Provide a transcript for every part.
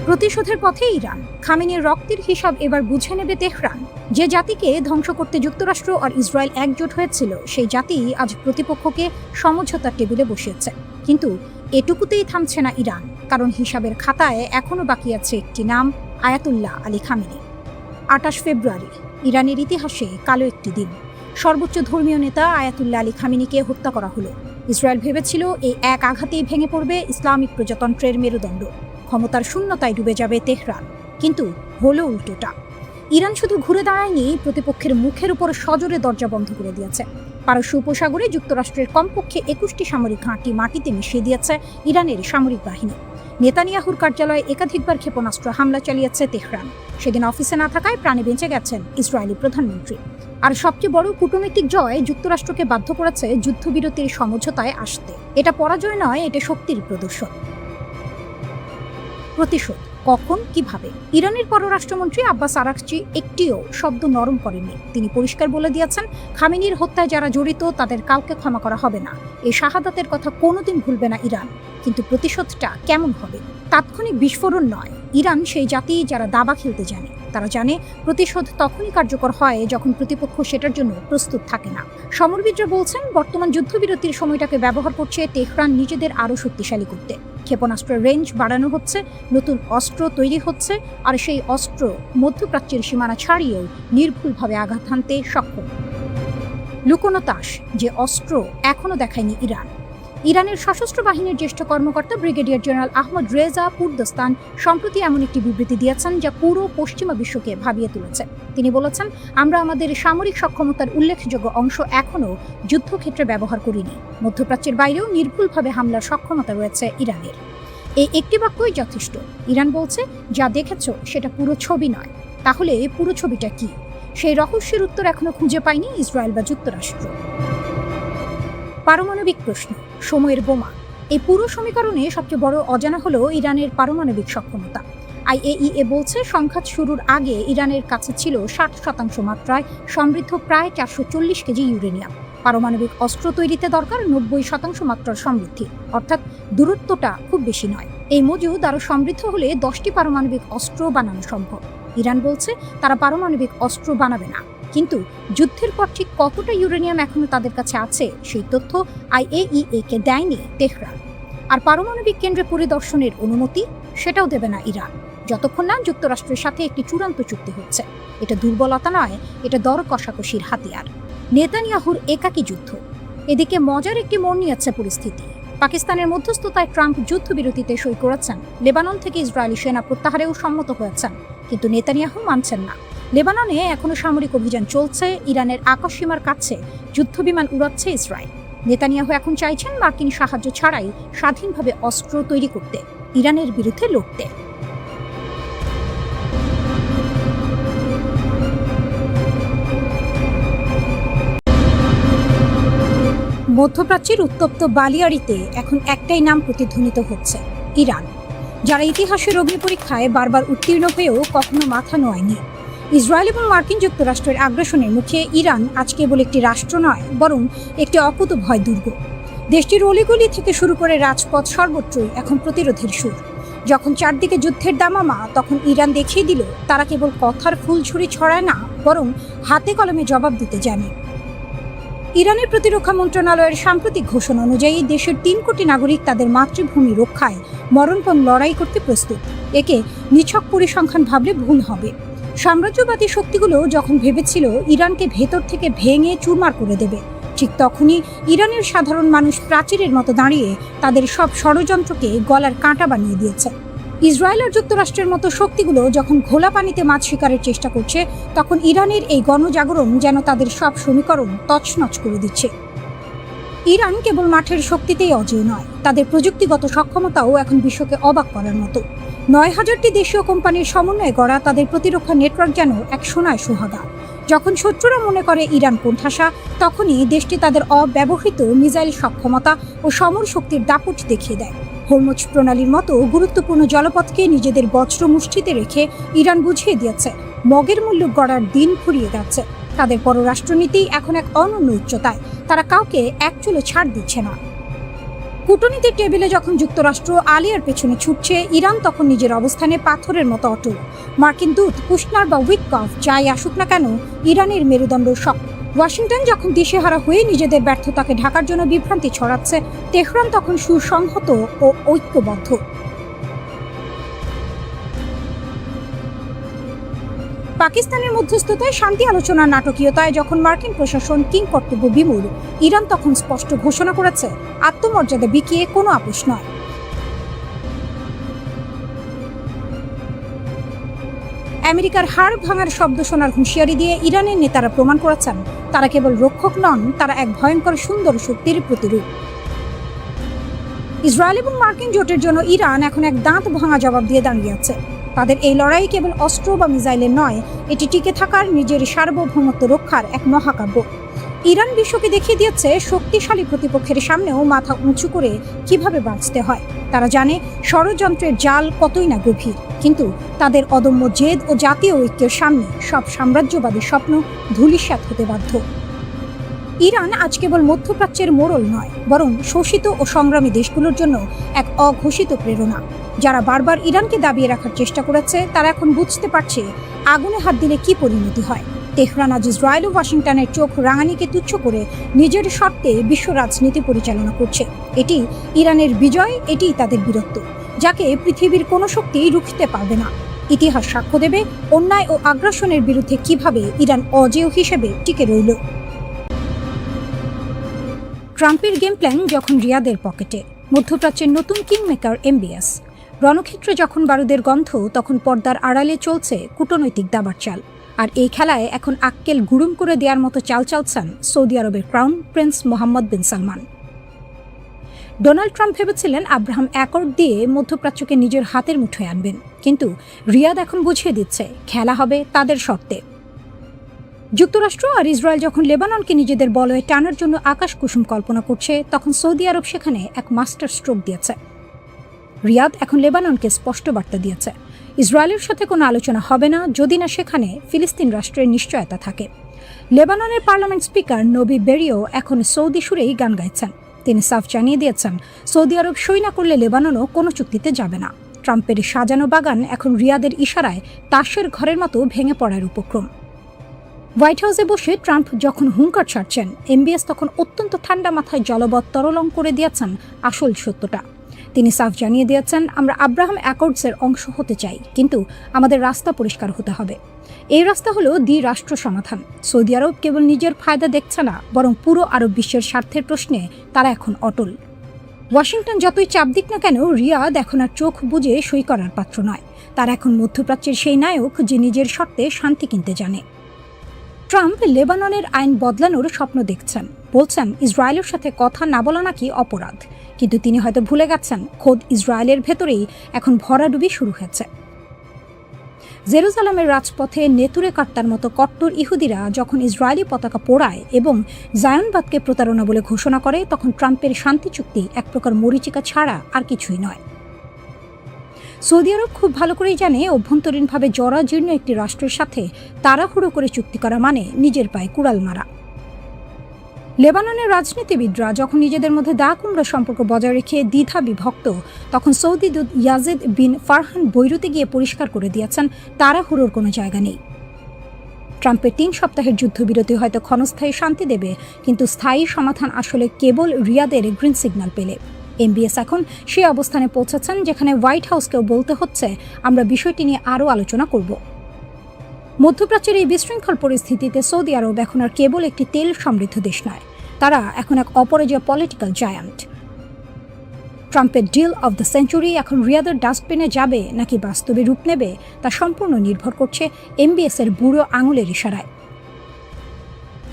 প্রতিশোধের পথে ইরান, খামেনির রক্তের হিসাব এবার বুঝে নেবে তেহরান। যে জাতিকে ধ্বংস করতে যুক্তরাষ্ট্র আর ইসরায়েল একজোট হয়েছিল, সেই জাতি আজ প্রতিপক্ষকে সমঝোতার টেবিলে বসিয়েছে। কিন্তু এটুকুতেই থামছে না ইরান, কারণ হিসাবের খাতায় এখনো বাকি আছে একটি নাম, আয়াতুল্লাহ আলী খামেনি। 28 ফেব্রুয়ারি ইরানের ইতিহাসে কালো একটি দিন। সর্বোচ্চ ধর্মীয় নেতা আয়াতুল্লাহ আলী খামেনিকে হত্যা করা হলো। ইসরায়েল ভেবেছিল এই এক আঘাতেই ভেঙে পড়বে ইসলামিক প্রজাতন্ত্রের মেরুদণ্ড, ক্ষমতার শূন্যতায় ডুবে যাবে তেহরান। কিন্তু হলো উল্টোটা। ইরান শুধু ঘুরে দাঁড়ায়নি, প্রতিপক্ষের মুখের উপর সজোরে দরজা বন্ধ করে দিয়েছে। পারস্য উপসাগরে যুক্তরাষ্ট্রের কমপক্ষে 21টি সামরিক ঘাঁটি মাটিতে মিশিয়ে দিয়েছে ইরানের সামরিক বাহিনী। নেতানিয়াহুর কার্যালয়ে একাধিকবার ক্ষেপণাস্ত্র হামলা চালিয়েছে তেহরান। সেদিন অফিসে না থাকায় প্রাণে বেঁচে গেছেন ইসরায়েলি প্রধানমন্ত্রী। আর সবচেয়ে বড় কূটনৈতিক জয়, যুক্তরাষ্ট্রকে বাধ্য করেছে যুদ্ধবিরতির সমঝোতায় আসতে। এটা পরাজয় নয়, এটা শক্তির প্রদর্শন। প্রতিশোধ কখন, কিভাবে? ইরানের পররাষ্ট্রমন্ত্রী আব্বাস আরাকচি একটিও শব্দ নরম করেননি। তিনি পরিষ্কার বলে দিয়েছেন, খামেনির হত্যায় যারা জড়িত তাদের কাউকে ক্ষমা করা হবে না। এই শাহাদাতের কথা কোনোদিন ভুলবে না ইরান। কিন্তু প্রতিশোধটা কেমন হবে? তাৎক্ষণিক বিস্ফোরণ নয়। ইরান সেই জাতি যারা দাবা খেলতে জানে। তারা জানে প্রতিশোধ তখনই কার্যকর হয় যখন প্রতিপক্ষ সেটার জন্য প্রস্তুত থাকে না। সমরবিদরা বলছেন, বর্তমান যুদ্ধবিরতির সময়টাকে ব্যবহার করছে তেহরান নিজেদের আরও শক্তিশালী করতে। ক্ষেপণাস্ত্রের রেঞ্জ বাড়ানো হচ্ছে, নতুন অস্ত্র তৈরি হচ্ছে, আর সেই অস্ত্র মধ্যপ্রাচ্যের সীমানা ছাড়িয়েও নির্ভুলভাবে আঘাত হানতে সক্ষম। লুকোনো তাস, যে অস্ত্র এখনো দেখায়নি ইরান। ইরানের সশস্ত্র বাহিনীর জ্যেষ্ঠ কর্মকর্তা ব্রিগেডিয়ার জেনারেল আহমদ রেজা পুরদস্তান সম্প্রতি এমন একটি বিবৃতি দিয়েছেন যা পুরো পশ্চিমা বিশ্বকে ভাবিয়ে তুলেছে। তিনি বলেছেন, আমরা আমাদের সামরিক সক্ষমতার উল্লেখযোগ্য অংশ এখনও যুদ্ধক্ষেত্রে ব্যবহার করিনি। মধ্যপ্রাচ্যের বাইরেও নির্ভুলভাবে হামলার সক্ষমতা রয়েছে ইরানের। এই একটি বাক্যই যথেষ্ট। ইরান বলছে, যা দেখেছ সেটা পুরো ছবি নয়। তাহলে পুরো ছবিটা কি? সেই রহস্যের উত্তর এখনো খুঁজে পায়নি ইসরায়েল বা যুক্তরাষ্ট্র। পারমাণবিক প্রশ্ন, সময়ের বোমা। এই পুরো সমীকরণে সবচেয়ে বড় অজানা হলো ইরানের পারমাণবিক সক্ষমতা। IAEA বলছে, সংঘাত শুরুর আগে ইরানের কাছে ছিল 60% মাত্রায় সমৃদ্ধ প্রায় 440 কেজি ইউরেনিয়াম। পারমাণবিক অস্ত্র তৈরিতে দরকার 90% মাত্রার সমৃদ্ধি, অর্থাৎ দূরত্বটা খুব বেশি নয়। এই মজুদ আরও সমৃদ্ধ হলে 10টি পারমাণবিক অস্ত্র বানানো সম্ভব। ইরান বলছে তারা পারমাণবিক অস্ত্র বানাবে না, কিন্তু যুদ্ধের পর ঠিক কতটা ইউরেনিয়াম এখনো তাদের কাছে আছে সেই তথ্য IAEA-কে দেয়নি তেহরান। আর পারমাণবিক কেন্দ্রে পরিদর্শনের অনুমতি সেটাও দেবে না ইরান, যতক্ষণ না যুক্তরাষ্ট্রের সাথে একটি চূড়ান্ত চুক্তি হচ্ছে। এটা দুর্বলতা নয়, এটা দর কষাকষির হাতিয়ার। নেতানিয়াহুর একাকী যুদ্ধ। এদিকে মজার একটি মোড় নিয়েছে পরিস্থিতি। পাকিস্তানের মধ্যস্থতায় ট্রাম্প যুদ্ধবিরতিতে সই করেছেন, লেবানন থেকে ইসরায়েলি সেনা প্রত্যাহারেও সম্মত হয়েছেন, কিন্তু নেতানিয়াহু মানছেন না। লেবাননে এখনো সামরিক অভিযান চলছে, ইরানের আকাশসীমার কাছে যুদ্ধবিমান উড়াচ্ছে ইসরায়েল। নেতানিয়াহু এখন চাইছেন মার্কিন সাহায্য ছাড়াই স্বাধীনভাবে অস্ত্র তৈরি করতে, ইরানের বিরুদ্ধে লড়তে। মধ্যপ্রাচ্যের উত্তপ্ত বালিয়াড়িতে এখন একটাই নাম প্রতিধ্বনিত হচ্ছে, ইরান, যারা ইতিহাসের অগ্নিপরীক্ষায় বারবার উত্তীর্ণ হয়েও কখনো মাথা নোয়ায়নি। ইসরায়েল এবং মার্কিন যুক্তরাষ্ট্রের আগ্রাসনের মুখে ইরান আজ কেবল একটি রাষ্ট্র নয়, বরং একটি অকুতোভয় দুর্গ। দেশটির অলিগলি থেকে শুরু করে রাজপথ সর্বত্রই এখন প্রতিরোধের সুর। যখন চারদিকে যুদ্ধের দামামা, তখন ইরান দেখিয়ে দিল তারা কেবল কথার ফুলঝুরি ছড়ায় না, বরং হাতে কলমে জবাব দিতে জানে। ইরানের প্রতিরক্ষা মন্ত্রণালয়ের সাম্প্রতিক ঘোষণা অনুযায়ী দেশের 3 কোটি নাগরিক তাদের মাতৃভূমি রক্ষায় মরণপণ লড়াই করতে প্রস্তুত। একে নিছক পরিসংখ্যান ভাবলে ভুল হবে। সাম্রাজ্যবাদী শক্তিগুলো যখন ভেবেছিল ইরানকে ভেতর থেকে ভেঙে চুরমার করে দেবে, ঠিক তখনই ইরানের সাধারণ মানুষ প্রাচীরের মতো দাঁড়িয়ে তাদের সব ষড়যন্ত্রকে গলার কাঁটা বানিয়ে দিয়েছে। ইসরায়েল আর যুক্তরাষ্ট্রের মতো শক্তিগুলো যখন ঘোলা পানিতে মাছ শিকারের চেষ্টা করছে, তখন ইরানের এই গণজাগরণ যেন তাদের সব সমীকরণ তছনছ করে দিচ্ছে। ইরান কেবল মাঠের শক্তিতেই অজেয় নয়, তাদের প্রযুক্তিগত সক্ষমতাও এখন বিশ্বকে অবাক করার মতো। 9000টি দেশীয় কোম্পানির সমন্বয়ে গড়া তাদের প্রতিরক্ষা নেটওয়ার্ক যেন এক সোনায় সোহাগা। যখন শত্রুরা মনে করে ইরান কোণঠাসা, তখনই দেশটি তাদের অব্যবহৃত মিসাইল সক্ষমতা ও সমর শক্তির দাপট দেখিয়ে দেয়। হরমুজ প্রণালীর মতো গুরুত্বপূর্ণ জলপথকে নিজেদের বজ্র মুষ্টিতে রেখে ইরান বুঝিয়ে দিয়েছে, মগের মূল্য গড়ার দিন ফুরিয়ে যাচ্ছে। তাদের পররাষ্ট্রনীতি এখন এক অনন্য উচ্চতায়, তারা কাউকে এক চুলো ছাড় দিচ্ছে না। কূটনীতির টেবিলে যখন যুক্তরাষ্ট্র আলিয়ার পেছনে ছুটছে, ইরান তখন নিজের অবস্থানে পাথরের মতো অটল। মার্কিন দূত কুশনার বা উইটকফ যাই আসুক না কেন, ইরানের মেরুদণ্ড শক্ত। ওয়াশিংটন যখন দিশেহারা হয়ে নিজেদের ব্যর্থতাকে ঢাকার জন্য বিভ্রান্তি ছড়াচ্ছে, তেহরান তখন সুসংহত ও ঐক্যবদ্ধ। পাকিস্তানের মধ্যস্থতায় শান্তি আলোচনার নাটকীয়তায় যখন মার্কিন প্রশাসন কিংকর্তব্য বিমূঢ়, ইরান তখন স্পষ্ট ঘোষণা করেছে আত্মমর্যাদা বিকিয়ে কোনো আপোষ নয়। আমেরিকার হাড় ভাঙার শব্দ শোনার হুঁশিয়ারি দিয়ে ইরানের নেতারা প্রমাণ করেছেন তারা কেবল রক্ষক নন, তারা এক ভয়ঙ্কর সুন্দর শক্তির প্রতিরূপ। ইসরায়েল এবং মার্কিন জোটের জন্য ইরান এখন এক দাঁত ভাঙা জবাব দিয়ে দাঁড়িয়ে আছে। তাদের এই লড়াই কেবল অস্ত্র বা মিসাইলের নয়, এটি টিকে থাকার, নিজের সার্বভৌমত্ব রক্ষার এক মহাকাব্য। ইরান বিশ্বকে দেখিয়ে দিয়েছে শক্তিশালী প্রতিপক্ষের সামনেও মাথা উঁচু করে কিভাবে বাঁচতে হয়। তারা জানে ষড়যন্ত্রের জাল কতই না গভীর, কিন্তু তাদের অদম্য জেদ ও জাতীয় ঐক্যের সামনে সব সাম্রাজ্যবাদী স্বপ্ন ধূলিসাৎ হতে বাধ্য। ইরান আজ কেবল মধ্যপ্রাচ্যের মোড়ল নয়, বরং শোষিত ও সংগ্রামী দেশগুলোর জন্য এক অঘোষিত প্রেরণা। যারা বারবার ইরানকে দাবিয়ে রাখার চেষ্টা করেছে, তারা এখন বুঝতে পারছে আগুনে হাত দিলে কি পরিণতি হয়। তেহরান আজ ইসরায়েল ও ওয়াশিংটনের চোখ রাঙানিকে তুচ্ছ করে নিজের শর্তে বিশ্ব রাজনীতি পরিচালনা করছে। এটি ইরানের বিজয়, এটি তাদের বীরত্ব, যাকে পৃথিবীর কোনো শক্তি রুখতে পারবে না। ইতিহাস সাক্ষ্য দেবে অন্যায় ও আগ্রাসনের বিরুদ্ধে কিভাবে ইরান অজেয় হিসেবে টিকে রইল। ট্রাম্পের গেম প্ল্যান যখন রিয়াদের পকেটে, মধ্যপ্রাচ্যের নতুন কিংমেকার এমবিএস। রণক্ষেত্রে যখন বারুদের গন্ধ, তখন পর্দার আড়ালে চলছে কূটনৈতিক দাবার চাল। আর এই খেলায় এখন আক্কেল গুড়ুম করে দেওয়ার মতো চাল চালছেন সৌদি আরবের ক্রাউন প্রিন্স মোহাম্মদ বিন সালমান। ডোনাল্ড ট্রাম্প ভেবেছিলেন আব্রাহাম অ্যাকর্ড দিয়ে মধ্যপ্রাচ্যকে নিজের হাতের মুঠোয় আনবেন, কিন্তু রিয়াদ এখন বুঝিয়ে দিচ্ছে খেলা হবে তাদের শর্তে। যুক্তরাষ্ট্র আর ইসরায়েল যখন লেবাননকে নিজেদের বলয়ে টানার জন্য আকাশ কুসুম কল্পনা করছে, তখন সৌদি আরব সেখানে এক মাস্টার স্ট্রোক দিয়েছে। রিয়াদ এখন লেবাননকে স্পষ্ট বার্তা দিয়েছে ইসরায়েলের সাথে কোনো আলোচনা হবে না যদি না সেখানে ফিলিস্তিন রাষ্ট্রের নিশ্চয়তা থাকে। লেবাননের পার্লামেন্ট স্পিকার নবি বেরিও এখন সৌদি সুরেই গান গাইছেন। তিনি সাফ জানিয়ে দিয়েছেন সৌদি আরব সই না করলে লেবাননও কোনো চুক্তিতে যাবে না। ট্রাম্পের সাজানো বাগান এখন রিয়াদের ইশারায় তাসের ঘরের মতো ভেঙে পড়ার উপক্রম। হোয়াইট হাউসে বসে ট্রাম্প যখন হুঙ্কার ছাড়ছেন, এমবিএস তখন অত্যন্ত ঠান্ডা মাথায় জলবৎ তরলং করে দিয়েছেন আসল সত্যটা। তিনি সাফ জানিয়ে দিয়েছেন, আমরা আব্রাহাম অ্যাকর্ডসের অংশ হতে চাই, কিন্তু আমাদের রাস্তা পরিষ্কার হতে হবে। এই রাস্তা হলো দ্বিরাষ্ট্র সমাধান। সৌদি আরব কেবল নিজের ফায়দা দেখছে না, বরং পুরো আরব বিশ্বের স্বার্থের প্রশ্নে তারা এখন অটল। ওয়াশিংটন যতই চাপ দিক না কেন, রিয়াদ এখন আর চোখ বুজে সই করার পাত্র নয়। তারা এখন মধ্যপ্রাচ্যের সেই নায়ক যে নিজের শর্তে শান্তি কিনতে জানে। ট্রাম্প লেবাননের আইন বদলানোর স্বপ্ন দেখছেন, বলছেন ইসরায়েলের সাথে কথা না বলা নাকি অপরাধ, কিন্তু তিনি হয়তো ভুলে গেছেন খোদ ইসরায়েলের ভেতরেই এখন ভরাডুবি শুরু হয়েছে। জেরুজালেমের রাজপথে নেতুরে কাট্টার মতো কট্টর ইহুদিরা যখন ইসরায়েলি পতাকা পোড়ায় এবং জায়নবাদকে প্রতারণা বলে ঘোষণা করে, তখন ট্রাম্পের শান্তি চুক্তি এক প্রকার মরীচিকা ছাড়া আর কিছুই নয়। সৌদি আরব খুব ভালো করেই জানে অভ্যন্তরীণভাবে জরাজীর্ণ একটি রাষ্ট্রের সাথে তাড়াহুড়ো করে চুক্তি করা মানে নিজের পায়ে কুড়াল মারা। লেবাননের রাজনীতিবিদরা যখন নিজেদের মধ্যে দা কুমড়া সম্পর্ক বজায় রেখে দ্বিধা বিভক্ত, তখন সৌদি দূত ইয়াজেদ বিন ফারহান বৈরুতে গিয়ে পরিষ্কার করে দিয়েছেন তাড়াহুড়োর কোনো জায়গা নেই। ট্রাম্পের 3 সপ্তাহের যুদ্ধবিরতি হয়তো ক্ষণস্থায়ী শান্তি দেবে, কিন্তু স্থায়ী সমাধান আসলে কেবল রিয়াদের গ্রিন সিগন্যাল পেলে। এমবিএস এখন সেই অবস্থানে পৌঁছেছেন যেখানে হোয়াইট হাউসকেও বলতে হচ্ছে আমরা বিষয়টি নিয়ে আরও আলোচনা করব। মধ্যপ্রাচ্যের এই বিশৃঙ্খল পরিস্থিতিতে সৌদি আরব এখন আর কেবল একটি তেল সমৃদ্ধ দেশ নয়, তারা এখন এক অপরাজেয় পলিটিক্যাল জায়ান্ট। ট্রাম্পের ডিল অব দ্য সেঞ্চুরি এখন রিয়াদের ডাস্টবিনে যাবে নাকি বাস্তবে রূপ নেবে, তা সম্পূর্ণ নির্ভর করছে এমবিএসের বুড়ো আঙুলের ইশারায়।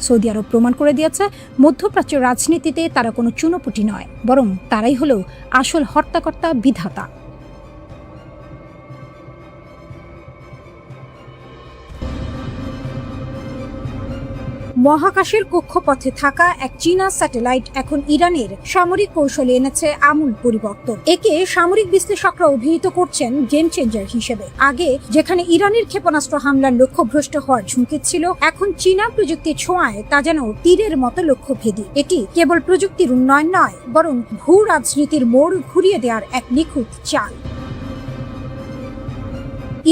সৌদি আরব প্রমাণ করে দিয়েছে মধ্যপ্রাচ্যের রাজনীতিতে তারা কোনো চুনোপুটি নয়, বরং তারাই হলো আসল হর্তাকর্তা, বিধাতা। মহাকাশের কক্ষপথে থাকা এক চীনা স্যাটেলাইট এখন ইরানের সামরিক কৌশলে এনেছে আমূল পরিবর্তন। একে সামরিক বিশ্লেষকরা অভিহিত করছেন গেম চেঞ্জার হিসেবে। আগে যেখানে ইরানের ক্ষেপণাস্ত্র হামলার লক্ষ্যভ্রষ্ট হওয়ার ঝুঁকি ছিল, এখন চীনা প্রযুক্তির ছোঁয়ায় তা যেন তীরের মতো লক্ষ্যভেদী। এটি কেবল প্রযুক্তির উন্নয়ন নয়, বরং ভূ রাজনীতির মোড় ঘুরিয়ে দেওয়ার এক নিখুঁত চাল।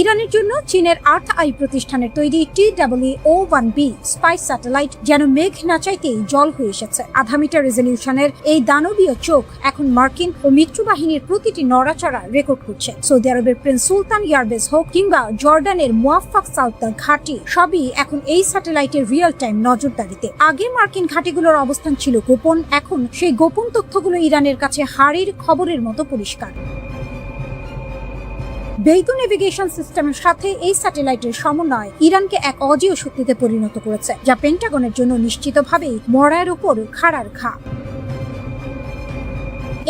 ইরানের জন্য চীনের আর্থ আই প্রতিষ্ঠানের তৈরি TWO-1B স্পাই স্যাটেলাইট যেন মেঘ না চাইতেই জল হয়ে এসেছে। 0.5 মিটার রেজলিউশনের এই দানবীয় চোখ এখন মার্কিন ও মিত্র বাহিনীর প্রতিটি নড়াচড়া রেকর্ড করছে। সৌদি আরবের প্রিন্স সুলতান এয়ারবেস হোক কিংবা জর্ডানের মুয়াফফাক সালতান ঘাঁটি, সবই এখন এই স্যাটেলাইটের রিয়েল টাইম নজরদারিতে। আগে মার্কিন ঘাঁটিগুলোর অবস্থান ছিল গোপন, এখন সেই গোপন তথ্যগুলো ইরানের কাছে হাড়ির খবরের মতো পরিষ্কার। বেইদু নেভিগেশন সিস্টেমের সাথে এই স্যাটেলাইটের সমন্বয় ইরানকে এক অজেয় শক্তিতে পরিণত করেছে, যা পেন্টাগনের জন্য নিশ্চিতভাবেই মরার উপর খাড়ার ঘা।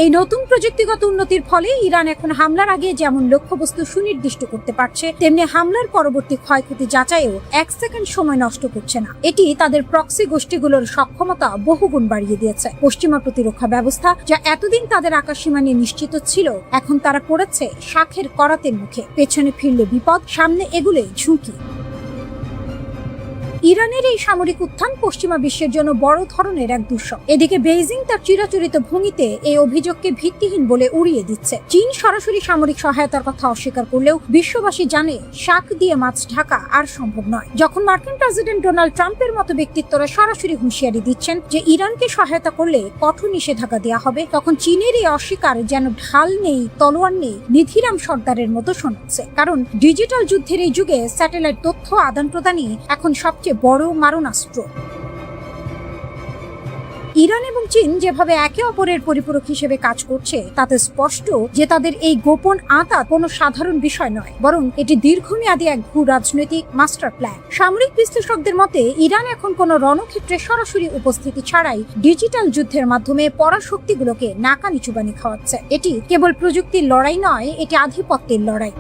এই নতুন প্রযুক্তিগত উন্নতির ফলে ইরান এখন হামলার আগে যেমন লক্ষ্যবস্তু সুনির্দিষ্ট করতে পারছে, তেমনি হামলার পরবর্তী ক্ষয়ক্ষতি যাচাইও 1 সেকেন্ড সময় নষ্ট করছে না। এটি তাদের প্রক্সি গোষ্ঠীগুলোর সক্ষমতা বহুগুণ বাড়িয়ে দিয়েছে। পশ্চিমা প্রতিরক্ষা ব্যবস্থা, যা এতদিন তাদের আকাশসীমা নিয়ে নিশ্চিত ছিল, এখন তারা পড়েছে শাখের করাতের মুখে। পেছনে ফিরলে বিপদ, সামনে এগুলে ঝুঁকি। ইরানের এই সামরিক উত্থান পশ্চিমা বিশ্বের জন্য বড় ধরনের এক দুঃস্বপ্ন। এদিকে বেইজিং তার চিরাচরিত ভঙ্গিতে এই অভিযোগকে ভিত্তিহীন বলে উড়িয়ে দিচ্ছে। চীন সরাসরি সামরিক সহায়তার কথা অস্বীকার করলেও বিশ্ববাসী জানে শাক দিয়ে মাছ ঢাকা আর সম্ভব নয়। যখন মার্কিন প্রেসিডেন্ট ডোনাল্ড ট্রাম্পের মতো ব্যক্তিত্বরা সরাসরি হুঁশিয়ারি দিচ্ছেন যে ইরানকে সহায়তা করলে কঠোর নিষেধাজ্ঞা দেওয়া হবে, তখন চীনের এই অস্বীকার যেন ঢাল নেই, তলোয়ার নেই, নিধিরাম সর্দারের মতো শোনাচ্ছে। কারণ ডিজিটাল যুদ্ধের এই যুগে স্যাটেলাইট তথ্য আদান প্রদানই এখন সবচেয়ে বড় মারণাস্ত্র। ইরান এবং চীন যেভাবে একে অপরের পরিপূরক হিসেবে কাজ করছে, তাতে স্পষ্ট যে তাদের এই গোপন আঁতাত কোনো সাধারণ বিষয় নয়, বরং এটি দীর্ঘমেয়াদী এক ভূ রাজনৈতিক মাস্টার প্ল্যান। সামরিক বিশ্লেষকদের মতে ইরান এখন কোনো রণক্ষেত্রে সরাসরি উপস্থিতি ছাড়াই ডিজিটাল যুদ্ধের মাধ্যমে পরাশক্তিগুলোকে নাকানি চুবানি খাওয়াচ্ছে। এটি কেবল প্রযুক্তির লড়াই নয়, এটি আধিপত্যের লড়াই।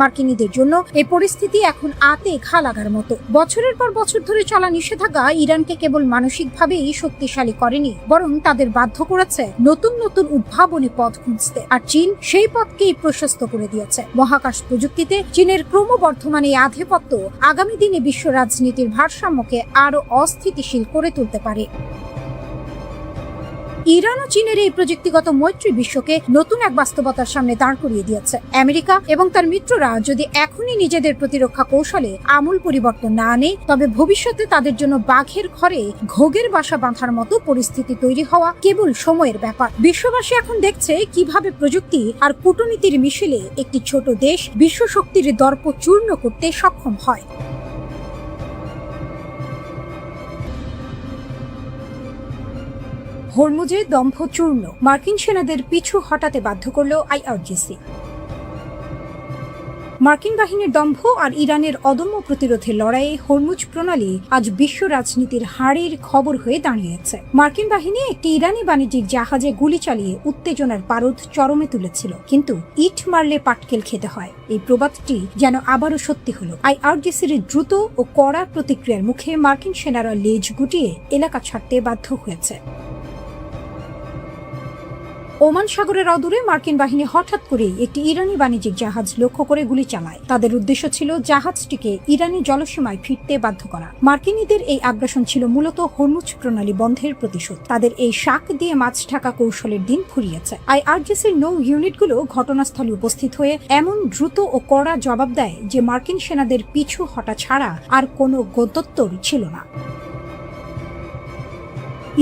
মার্কিনীদের জন্য এই পরিস্থিতি এখন আতে ঘা লাগার মতো। বছরের পর বছর ধরে চলা নিষেধাজ্ঞা ইরানকে কেবল মানসিকভাবেই শক্তিশালী করেনি, বরং তাদের বাধ্য করেছে নতুন নতুন উদ্ভাবনী পথ খুঁজতে। আর চীন সেই পথকেই প্রশস্ত করে দিয়েছে। মহাকাশ প্রযুক্তিতে চীনের ক্রমবর্ধমান এই আধিপত্য আগামী দিনে বিশ্ব রাজনীতির ভারসাম্যকে আরো অস্থিতিশীল করে তুলতে পারে। ইরান ও চীনের এই প্রযুক্তিগত মৈত্রী বিশ্বকে নতুন এক বাস্তবতার সামনে দাঁড় করিয়ে দিয়েছে। আমেরিকা এবং তার মিত্ররা যদি এখনই নিজেদের প্রতিরক্ষা কৌশলে আমূল পরিবর্তন না আনে, তবে ভবিষ্যতে তাদের জন্য বাঘের ঘরে ঘোগের বাসা বাঁধার মতো পরিস্থিতি তৈরি হওয়া কেবল সময়ের ব্যাপার। বিশ্ববাসী এখন দেখছে কিভাবে প্রযুক্তি আর কূটনীতির মিশেলে একটি ছোট দেশ বিশ্ব শক্তির দর্প চূর্ণ করতে সক্ষম হয়। হরমুজে দম্ভ চূর্ণ, মার্কিন সেনাদের পিছু হটাতে বাধ্য করল IRGC। মার্কিন বাহিনীর দম্ভ আর ইরানের অদম্য প্রতিরোধের লড়াইয়ে হরমুজ প্রণালী আজ বিশ্ব রাজনীতির হাড়ির খবর হয়ে দাঁড়িয়েছে। মার্কিন বাহিনী একটি ইরানি বাণিজ্যিক জাহাজে গুলি চালিয়ে উত্তেজনার পারদ চরমে তুলেছিল, কিন্তু ইট মারলে পাটকেল খেতে হয়। এই প্রবাদটি যেন আবারও সত্যি হলো। IRGCর দ্রুত ও কড়া প্রতিক্রিয়ার মুখে মার্কিন সেনারা লেজ গুটিয়ে এলাকা ছাড়তে বাধ্য হয়েছে। ওমান সাগরের অদূরে মার্কিন বাহিনী হঠাৎ করেই একটি ইরানি বাণিজ্যিক জাহাজ লক্ষ্য করে গুলি চালায়। তাদের উদ্দেশ্য ছিল জাহাজটিকে ইরানি জলসীমায় ফিরতে বাধ্য করা। মার্কিনীদের এই আগ্রাসন ছিল মূলত হরমুজ প্রণালী বন্ধের প্রতিশোধ। তাদের এই শাক দিয়ে মাছ ঢাকা কৌশলের দিন ফুরিয়েছে। IRGCর নৌ ইউনিটগুলো ঘটনাস্থলে উপস্থিত হয়ে এমন দ্রুত ও কড়া জবাব দেয় যে মার্কিন সেনাদের পিছু হটা ছাড়া আর কোনো গত্যন্তর ছিল না।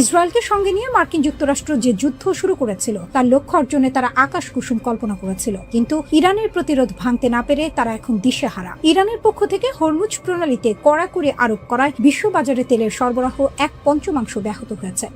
ইসরায়েলকে সঙ্গে নিয়ে মার্কিন যুক্তরাষ্ট্র যে যুদ্ধ শুরু করেছিল তার লক্ষ্য অর্জনে তারা আকাশ কুসুম কল্পনা করেছিল, কিন্তু ইরানের প্রতিরোধ ভাঙতে না পেরে তারা এখন দিশেহারা। ইরানের পক্ষ থেকে হরমুজ প্রণালীতে কড়াকড়ি আরোপ করায় বিশ্ববাজারে তেলের সরবরাহ 1/5 ব্যাহত হয়েছে।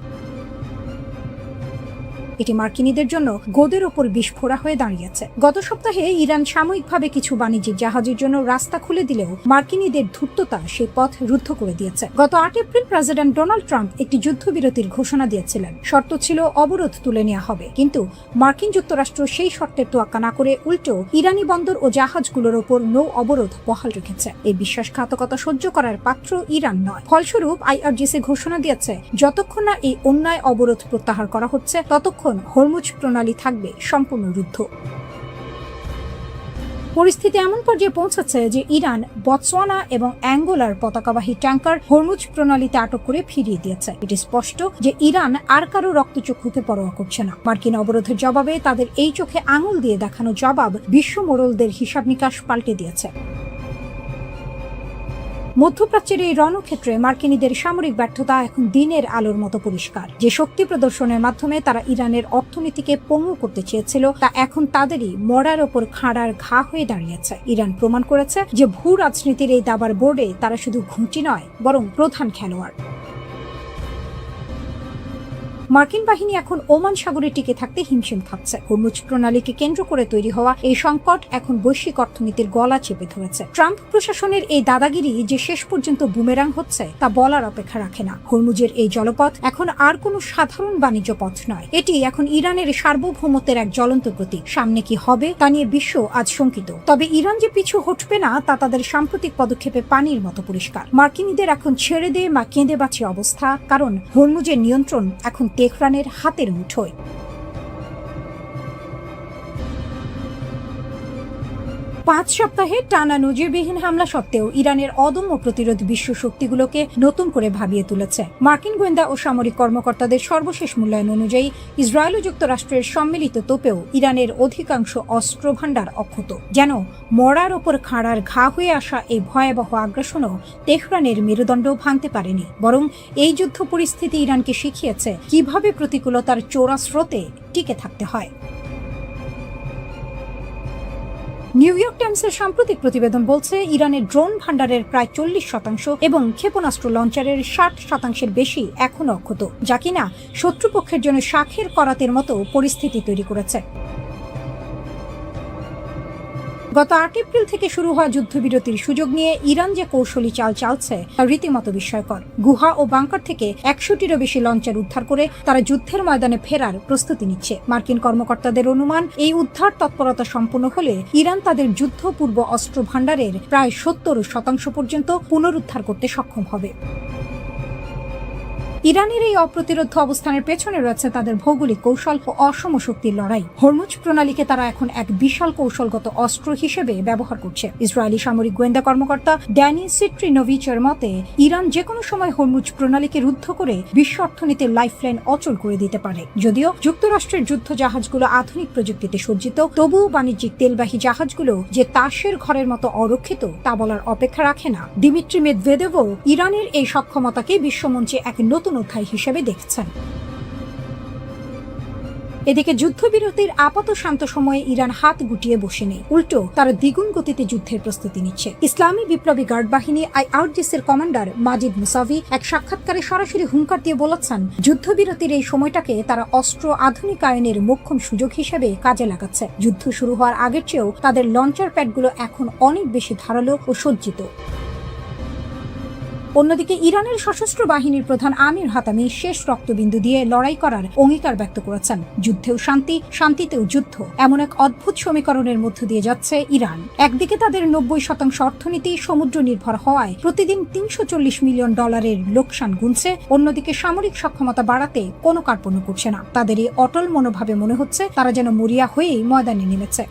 এটি মার্কিনীদের জন্য গোদের ওপর বিস্ফোরা হয়ে দাঁড়িয়েছে। গত সপ্তাহে ইরান সাময়িকভাবে কিছু বাণিজ্যিক জাহাজের জন্য রাস্তা খুলে দিলেও মার্কিনীদের ধূর্ততা সেই পথ রুদ্ধ করে দিয়েছে। গত 8 এপ্রিল প্রেসিডেন্ট ডোনাল্ড ট্রাম্প একটি যুদ্ধবিরতির ঘোষণা দিয়েছিলেন। শর্ত ছিল অবরোধ তুলে নেওয়া হবে, কিন্তু মার্কিন যুক্তরাষ্ট্র সেই শর্তের তোয়াক্কা না করে উল্টো ইরানি বন্দর ও জাহাজগুলোর ওপর নৌ অবরোধ বহাল রেখেছে। এই বিশ্বাসঘাতকতা সহ্য করার পাত্র ইরান নয়। ফলস্বরূপ আইআরজিসি ঘোষণা দিয়েছে, যতক্ষণ না এই অন্যায় অবরোধ প্রত্যাহার করা হচ্ছে ততক্ষণ হরমুজ প্রণালী থাকবে সম্পূর্ণ রুদ্ধ। পরিস্থিতি এমন পর্যায়ে পৌঁছেছে যে ইরান বতসোয়ানা এবং অ্যাঙ্গোলার পতাকাবাহী ট্যাঙ্কার হরমুজ প্রণালীতে আটক করে ফিরিয়ে দিয়েছে। এটি স্পষ্ট যে ইরান আর কারো রক্তচক্ষুকে পরোয়া করছে না। মার্কিন অবরোধের জবাবে তাদের এই চোখে আঙুল দিয়ে দেখানো জবাব বিশ্ব মোড়লদের হিসাব নিকাশ পাল্টে দিয়েছে। মধ্যপ্রাচ্যের এই রণক্ষেত্রে মার্কিনীদের সামরিক ব্যর্থতা এখন দিনের আলোর মতো পরিষ্কার। যে শক্তি প্রদর্শনের মাধ্যমে তারা ইরানের অর্থনীতিকে পঙ্গু করতে চেয়েছিল, তা এখন তাদেরই মরার ওপর খাঁড়ার ঘা হয়ে দাঁড়িয়েছে। ইরান প্রমাণ করেছে যে ভূ রাজনীতির এই দাবার বোর্ডে তারা শুধু ঘুঁটি নয়, বরং প্রধান খেলোয়াড়। মার্কিন বাহিনী এখন ওমান সাগরে টিকে থাকতে হিমশিম খাচ্ছে। হরমুজ প্রণালীকে কেন্দ্র করে তৈরি হওয়া এই সংকট এখন বৈশ্বিক অর্থনীতির গলা চেপে ধরেছে। ট্রাম্প প্রশাসনের এই দাদাগিরি যে শেষ পর্যন্ত বুমেরাং হচ্ছে তা বলার অপেক্ষা রাখে না। হরমুজের এই জলপথ এখন আর কোনো সাধারণ বাণিজ্য পথ নয়, এটি এখন ইরানের সার্বভৌমত্বের এক জ্বলন্ত প্রতীক। সামনে কি হবে তা নিয়ে বিশ্ব আজ শঙ্কিত। তবে ইরান যে পিছু হটবে না তা তাদের সাম্প্রতিক পদক্ষেপে পানির মতো পরিষ্কার। মার্কিনীদের এখন ছেড়ে দে বা কেঁদে বাঁচে অবস্থা, কারণ হরমুজের নিয়ন্ত্রণ এখন তেহরানের হাতের মুঠোয়। 5 সপ্তাহে টানা নজিরবিহীন হামলা সত্ত্বেও ইরানের অদম্য প্রতিরোধ বিশ্ব শক্তিগুলোকে নতুন করে ভাবিয়ে তুলেছে। মার্কিন গোয়েন্দা ও সামরিক কর্মকর্তাদের সর্বশেষ মূল্যায়ন অনুযায়ী ইসরায়েল ও যুক্তরাষ্ট্রের সম্মিলিত তোপেও ইরানের অধিকাংশ অস্ত্র ভাণ্ডার অক্ষত। যেন মরার ওপর খাঁড়ার ঘা হয়ে আসা এই ভয়াবহ আগ্রাসনও তেহরানের মেরুদণ্ড ভাঙতে পারেনি, বরং এই যুদ্ধ পরিস্থিতি ইরানকে শিখিয়েছে কিভাবে প্রতিকূলতার চোরা স্রোতে টিকে থাকতে হয়। নিউ ইয়র্ক টাইমসের সাম্প্রতিক প্রতিবেদন বলছে, ইরানের ড্রোন ভাণ্ডারের প্রায় 40% এবং ক্ষেপণাস্ত্র লঞ্চারের 60% বেশি এখনও অক্ষত, যা কিনা শত্রুপক্ষের জন্য শাখের করাতের মতো পরিস্থিতি তৈরি করেছে। গত 8 এপ্রিল থেকে শুরু হওয়া যুদ্ধবিরতির সুযোগ নিয়ে ইরান যে কৌশলী চাল চালছে তা রীতিমতো বিস্ময়কর। গুহা ও বাংকার থেকে 100টিরও বেশি লঞ্চার উদ্ধার করে তারা যুদ্ধের ময়দানে ফেরার প্রস্তুতি নিচ্ছে। মার্কিন কর্মকর্তাদের অনুমান, এই উদ্ধার তৎপরতা সম্পূর্ণ হলে ইরান তাদের যুদ্ধপূর্ব অস্ত্র ভাণ্ডারের প্রায় 70% পর্যন্ত পুনরুদ্ধার করতে সক্ষম হবে। ইরানের এই অপ্রতিরোধ অবস্থানের পেছনে রয়েছে তাদের ভৌগোলিক কৌশল ও অসম শক্তির লড়াই। হরমুজ প্রণালীকে তারা এখন এক বিশাল কৌশলগত অস্ত্র হিসেবে ব্যবহার করছে। ইসরায়েলি সামরিক গোয়েন্দা কর্মকর্তা ড্যানি সিট্রিনোভিচের মতে, ইরান যে কোনো সময় হরমুজ প্রণালীকে রুদ্ধ করে বিশ্ব অর্থনীতির লাইফলাইন অচল করে দিতে পারে। যদিও যুক্তরাষ্ট্রের যুদ্ধ জাহাজগুলো আধুনিক প্রযুক্তিতে সজ্জিত, তবুও বাণিজ্যিক তেলবাহী জাহাজগুলো যে তাসের ঘরের মতো অরক্ষিত তা বলার অপেক্ষা রাখে না। দিমিত্রি মেদভেদেভও ইরানের এই সক্ষমতাকে বিশ্বমঞ্চে এক নতুন অধ্যায় হিসেবে দেখছেন। এদিকে যুদ্ধবিরতির আপাত শান্ত সময়ে ইরান হাত গুটিয়ে বসে নেই, উল্টো তারা দ্বিগুণ গতিতে যুদ্ধের প্রস্তুতি নিচ্ছে। ইসলামী বিপ্লবী গার্ড বাহিনী আইআরজিসির কমান্ডার মাজিদ মুসাভি এক সাক্ষাৎকারে সরাসরি হুঙ্কার দিয়ে বলেছেন, যুদ্ধবিরতির এই সময়টাকে তারা অস্ত্র আধুনিকায়নের মোক্ষম সুযোগ হিসেবে কাজে লাগাচ্ছে। যুদ্ধ শুরু হওয়ার আগের চেয়েও তাদের লঞ্চার প্যাডগুলো এখন অনেক বেশি ধারালো ও সজ্জিত। অন্যদিকে ইরানের সশস্ত্র বাহিনীর প্রধান আমির হাতামি শেষ রক্তবিন্দু দিয়ে লড়াই করার অঙ্গীকার ব্যক্ত করেছেন। যুদ্ধেও শান্তি, শান্তিতেও যুদ্ধ, এমন এক অদ্ভুত সমীকরণের মধ্য দিয়ে যাচ্ছে ইরান। একদিকে তাদের 90% অর্থনীতি সমুদ্র নির্ভর হওয়ায় প্রতিদিন $340 মিলিয়ন লোকসান গুনছে, অন্যদিকে সামরিক সক্ষমতা বাড়াতে কোনো কার্পণ্য করছে না। তাদের এই অটল মনোভাবে মনে হচ্ছে তারা যেন মরিয়া হয়েই ময়দানে নেমেছে।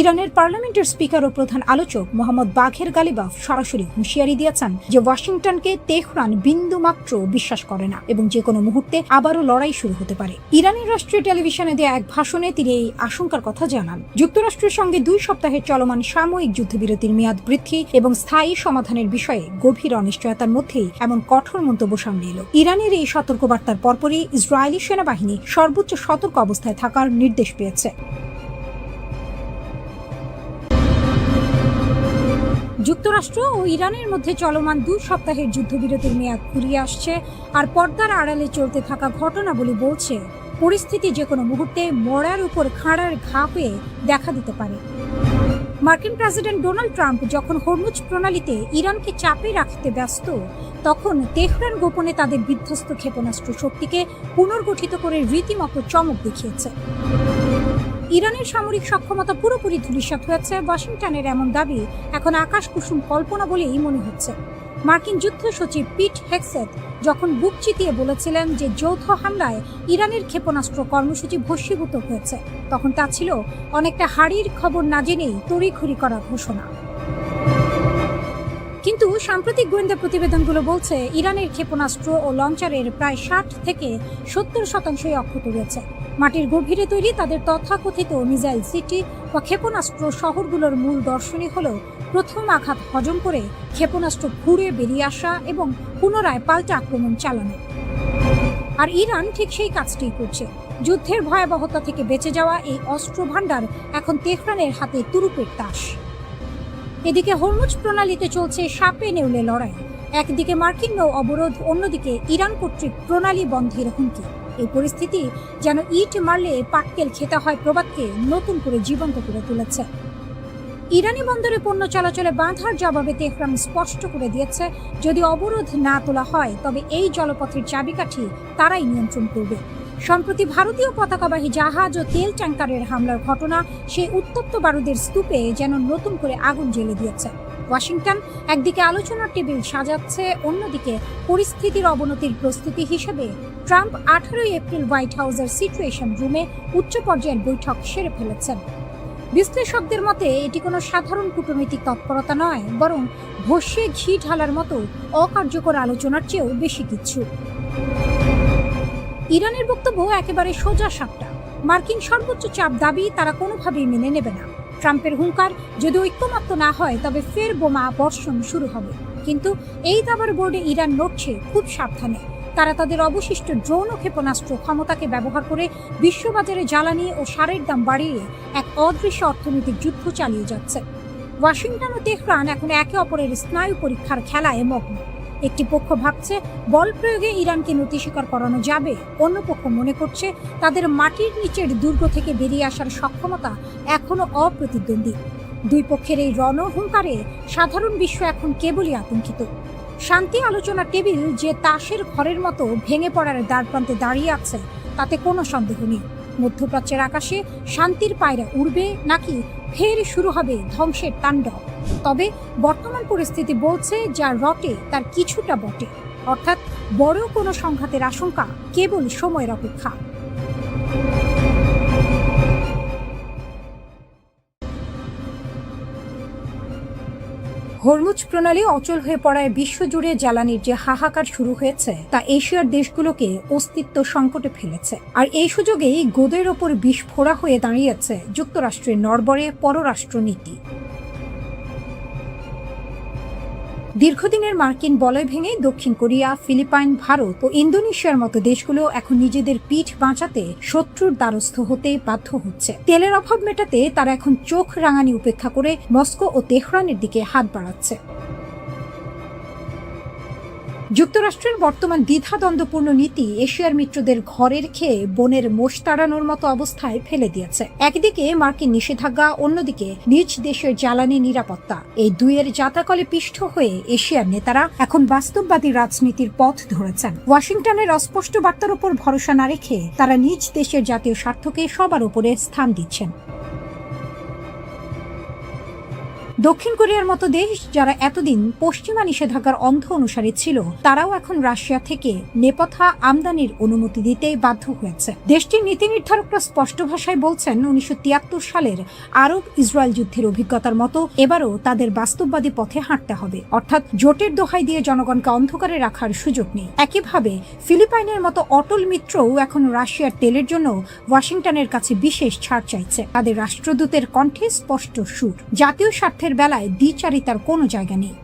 ইরানের পার্লামেন্টের স্পিকার ও প্রধান আলোচক মোহাম্মদ বাঘের গালিবাফ সরাসরি হুঁশিয়ারি দিয়েছেন যে ওয়াশিংটনকে তেহরান বিন্দু মাত্র বিশ্বাস করে না এবং যে কোনো মুহূর্তে আবারও লড়াই শুরু হতে পারে। ইরানের রাষ্ট্রীয় টেলিভিশনে দেয়া এক ভাষণে তিনি এই আশঙ্কার কথা জানান। যুক্তরাষ্ট্রের সঙ্গে 2 সপ্তাহের চলমান সাময়িক যুদ্ধবিরতির মেয়াদ বৃদ্ধি এবং স্থায়ী সমাধানের বিষয়ে গভীর অনিশ্চয়তার মধ্যেই এমন কঠোর মন্তব্য সামনে এলো। ইরানের এই সতর্কবার্তার পরপরই ইসরায়েলি সেনাবাহিনী সর্বোচ্চ সতর্ক অবস্থায় থাকার নির্দেশ পেয়েছে। যুক্তরাষ্ট্র ও ইরানের মধ্যে চলমান 2 সপ্তাহের যুদ্ধবিরতির মেয়াদ ফুরিয়ে আসছে, আর পর্দার আড়ালে চলতে থাকা ঘটনাবলী বলছে পরিস্থিতি যে কোনো মুহূর্তে মরার উপর খাঁড়ার ঘা হয়ে দেখা দিতে পারে। মার্কিন প্রেসিডেন্ট ডোনাল্ড ট্রাম্প যখন হরমুজ প্রণালীতে ইরানকে চাপে রাখতে ব্যস্ত, তখন তেহরান গোপনে তাদের বিধ্বস্ত ক্ষেপণাস্ত্র শক্তিকে পুনর্গঠিত করে রীতিমতো চমক দেখিয়েছে। ইরানের সামরিক সক্ষমতা পুরোপুরি ধূলিসাৎ হয়েছে ওয়াশিংটনের এমন দাবি এখন আকাশ কুসুম কল্পনা বলেই মনে হচ্ছে। মার্কিন যুদ্ধ সচিব পিট হেগসেথ যখন বুক চিতিয়ে বলেছিলেন যে যৌথ হামলায় ইরানের ক্ষেপণাস্ত্র কর্মসূচি ভস্মীভূত হয়েছে, তখন তা ছিল অনেকটা হাড়ির খবর না জেনেই তড়িঘড়ি করা ঘোষণা। কিন্তু সাম্প্রতিক গোয়েন্দা প্রতিবেদনগুলো বলছে ইরানের ক্ষেপণাস্ত্র ও লঞ্চারের প্রায় 60 থেকে 70% অক্ষত রয়েছে। মাটির গভীরে তৈরি তাদের তথাকথিত মিসাইল সিটি বা ক্ষেপণাস্ত্র শহরগুলোর মূল দর্শনই হল প্রথম আঘাত হজম করে ক্ষেপণাস্ত্র ঘুরে বেরিয়ে আসা এবং পুনরায় পাল্টা আক্রমণ চালানো। আর ইরান ঠিক সেই কাজটি করছে। যুদ্ধের ভয়াবহতা থেকে বেঁচে যাওয়া এই অস্ত্র ভাণ্ডার এখন তেহরানের হাতে তুরুপের তাস। এদিকে হরমুজ প্রণালীতে চলছে সাপে নেউলে লড়াই। একদিকে মার্কিন নৌ অবরোধ, অন্যদিকে ইরান কর্তৃক প্রণালী বন্ধের হুমকি। এই পরিস্থিতি যেন ইট মারলে পাটকেল খেতে হয় প্রবাদকে নতুন করে জীবন্ত করে তুলেছে। ইরানি বন্দরে পণ্য চলাচলে বাঁধার জবাবে তেহরান স্পষ্ট করে দিয়েছে, যদি অবরোধ না তোলা হয় তবে এই জলপথের চাবিকাঠি তারাই নিয়ন্ত্রণ করবে। সম্প্রতি ভারতীয় পতাকাবাহী জাহাজ ও তেল ট্যাঙ্কারের হামলার ঘটনা সেই উত্তপ্ত বারুদের স্তূপে যেন নতুন করে আগুন জ্বেলে দিয়েছে। ওয়াশিংটন একদিকে আলোচনার টেবিল সাজাচ্ছে, অন্যদিকে পরিস্থিতির অবনতির প্রস্তুতি হিসেবে ট্রাম্প 18 এপ্রিল হোয়াইট হাউসের সিচুয়েশন রুমে উচ্চ পর্যায়ের বৈঠক সেরে ফেলেছেন। বিশ্লেষকদের মতে এটি কোনো সাধারণ কূটনৈতিক তৎপরতা নয়, বরং ভস্যে ঘি ঢালার মতো অকার্যকর আলোচনার চেয়েও বেশি কিছু। ইরানের বক্তব্য একেবারে সোজা সাপটা। মার্কিন সর্বোচ্চ চাপ দাবি তারা কোনোভাবেই মেনে নেবে না। ট্রাম্পের হুঙ্কার, যদি ঐক্যমত্য না হয় তবে ফের বোমা বর্ষণ শুরু হবে। কিন্তু এই দাবার বোর্ডে ইরান নড়ছে খুব সাবধানে। তারা তাদের অবশিষ্ট ড্রোন ও ক্ষেপণাস্ত্র ক্ষমতাকে ব্যবহার করে বিশ্ববাজারে জ্বালানি ও সারের দাম বাড়িয়ে এক অদৃশ্য অর্থনৈতিক যুদ্ধ চালিয়ে যাচ্ছে। ওয়াশিংটন ও তেহরান এখন একে অপরের স্নায়ু পরীক্ষার খেলায় মগ্ন। একটি পক্ষ ভাবছে বল প্রয়োগে ইরানকে নতি স্বীকার করানো যাবে, অন্য পক্ষ মনে করছে তাদের মাটির নিচের দুর্গ থেকে বেরিয়ে আসার সক্ষমতা এখনো অপ্রতিদ্বন্দ্বী। দুই পক্ষের এই রণহুঙ্কারে সাধারণ বিশ্ব এখন কেবলই আতঙ্কিত। শান্তি আলোচনার টেবিল যে তাসের ঘরের মতো ভেঙে পড়ার দ্বারপ্রান্তে দাঁড়িয়ে আছে তাতে কোনো সন্দেহ নেই। মধ্যপ্রাচ্যের আকাশে শান্তির পায়রা উড়বে নাকি ফের শুরু হবে ধ্বংসের তাণ্ডব। তবে বর্তমান পরিস্থিতি বলছে যা রটে তার কিছুটা বটে, অর্থাৎ বড় কোনো সংঘাতের আশঙ্কা কেবল সময়ের অপেক্ষা। হরমুজ প্রণালী অচল হয়ে পড়ায় বিশ্বজুড়ে জ্বালানির যে হাহাকার শুরু হয়েছে তা এশিয়ার দেশগুলোকে অস্তিত্ব সংকটে ফেলেছে। আর এই সুযোগেই গোদের ওপর বিস্ফোরা হয়ে দাঁড়িয়েছে যুক্তরাষ্ট্রের নড়বড়ে পররাষ্ট্রনীতি। দীর্ঘদিনের মার্কিন বলয় ভেঙে দক্ষিণ কোরিয়া, ফিলিপাইন, ভারত ও ইন্দোনেশিয়ার মতো দেশগুলো এখন নিজেদের পিঠ বাঁচাতে শত্রুর দ্বারস্থ হতে বাধ্য হচ্ছে। তেলের অভাব মেটাতে তারা এখন চোখ রাঙানি উপেক্ষা করে মস্কো ও তেহরানের দিকে হাত বাড়াচ্ছে। যুক্তরাষ্ট্রের বর্তমান দ্বিধাদ্বন্দ্বপূর্ণ নীতি এশিয়ার মিত্রদের ঘরের খেয়ে বনের মোষ তাড়ানোর মতো অবস্থায় ফেলে দিয়েছে। একদিকে মার্কিন নিষেধাজ্ঞা, অন্যদিকে নিজ দেশের জ্বালানি নিরাপত্তা, এই দুইয়ের জাতাকলে পিষ্ট হয়ে এশিয়ার নেতারা এখন বাস্তববাদী রাজনীতির পথ ধরেছেন। ওয়াশিংটনের অস্পষ্ট বার্তার উপর ভরসা না রেখে তারা নিজ দেশের জাতীয় স্বার্থকে সবার উপরে স্থান দিচ্ছেন। দক্ষিণ কোরিয়ার মতো দেশ যারা এতদিন পশ্চিমা নিষেধাজ্ঞার অন্ধ অনুসারী ছিল, তারাও এখন রাশিয়া থেকে নেপথ্যা আমদানির অনুমতি দিতে বাধ্য হয়েছে। দেশটির নীতি নির্ধারকরা স্পষ্ট ভাষায় বলছেন 1973 সালের আরব ইসরায়েল যুদ্ধের অভিজ্ঞতার মতো এবারও তাদের বাস্তববাদী পথে হাঁটতে হবে, অর্থাৎ জোটের দোহাই দিয়ে জনগণকে অন্ধকারে রাখার সুযোগ নেই। একইভাবে ফিলিপাইনের মতো অটল মিত্রও এখন রাশিয়ার তেলের জন্য ওয়াশিংটনের কাছে বিশেষ ছাড় চাইছে। তাদের রাষ্ট্রদূতের কণ্ঠে স্পষ্ট সুর, জাতীয় স্বার্থের বেলায় দ্বিচারিতার কোনো জায়গা নেই।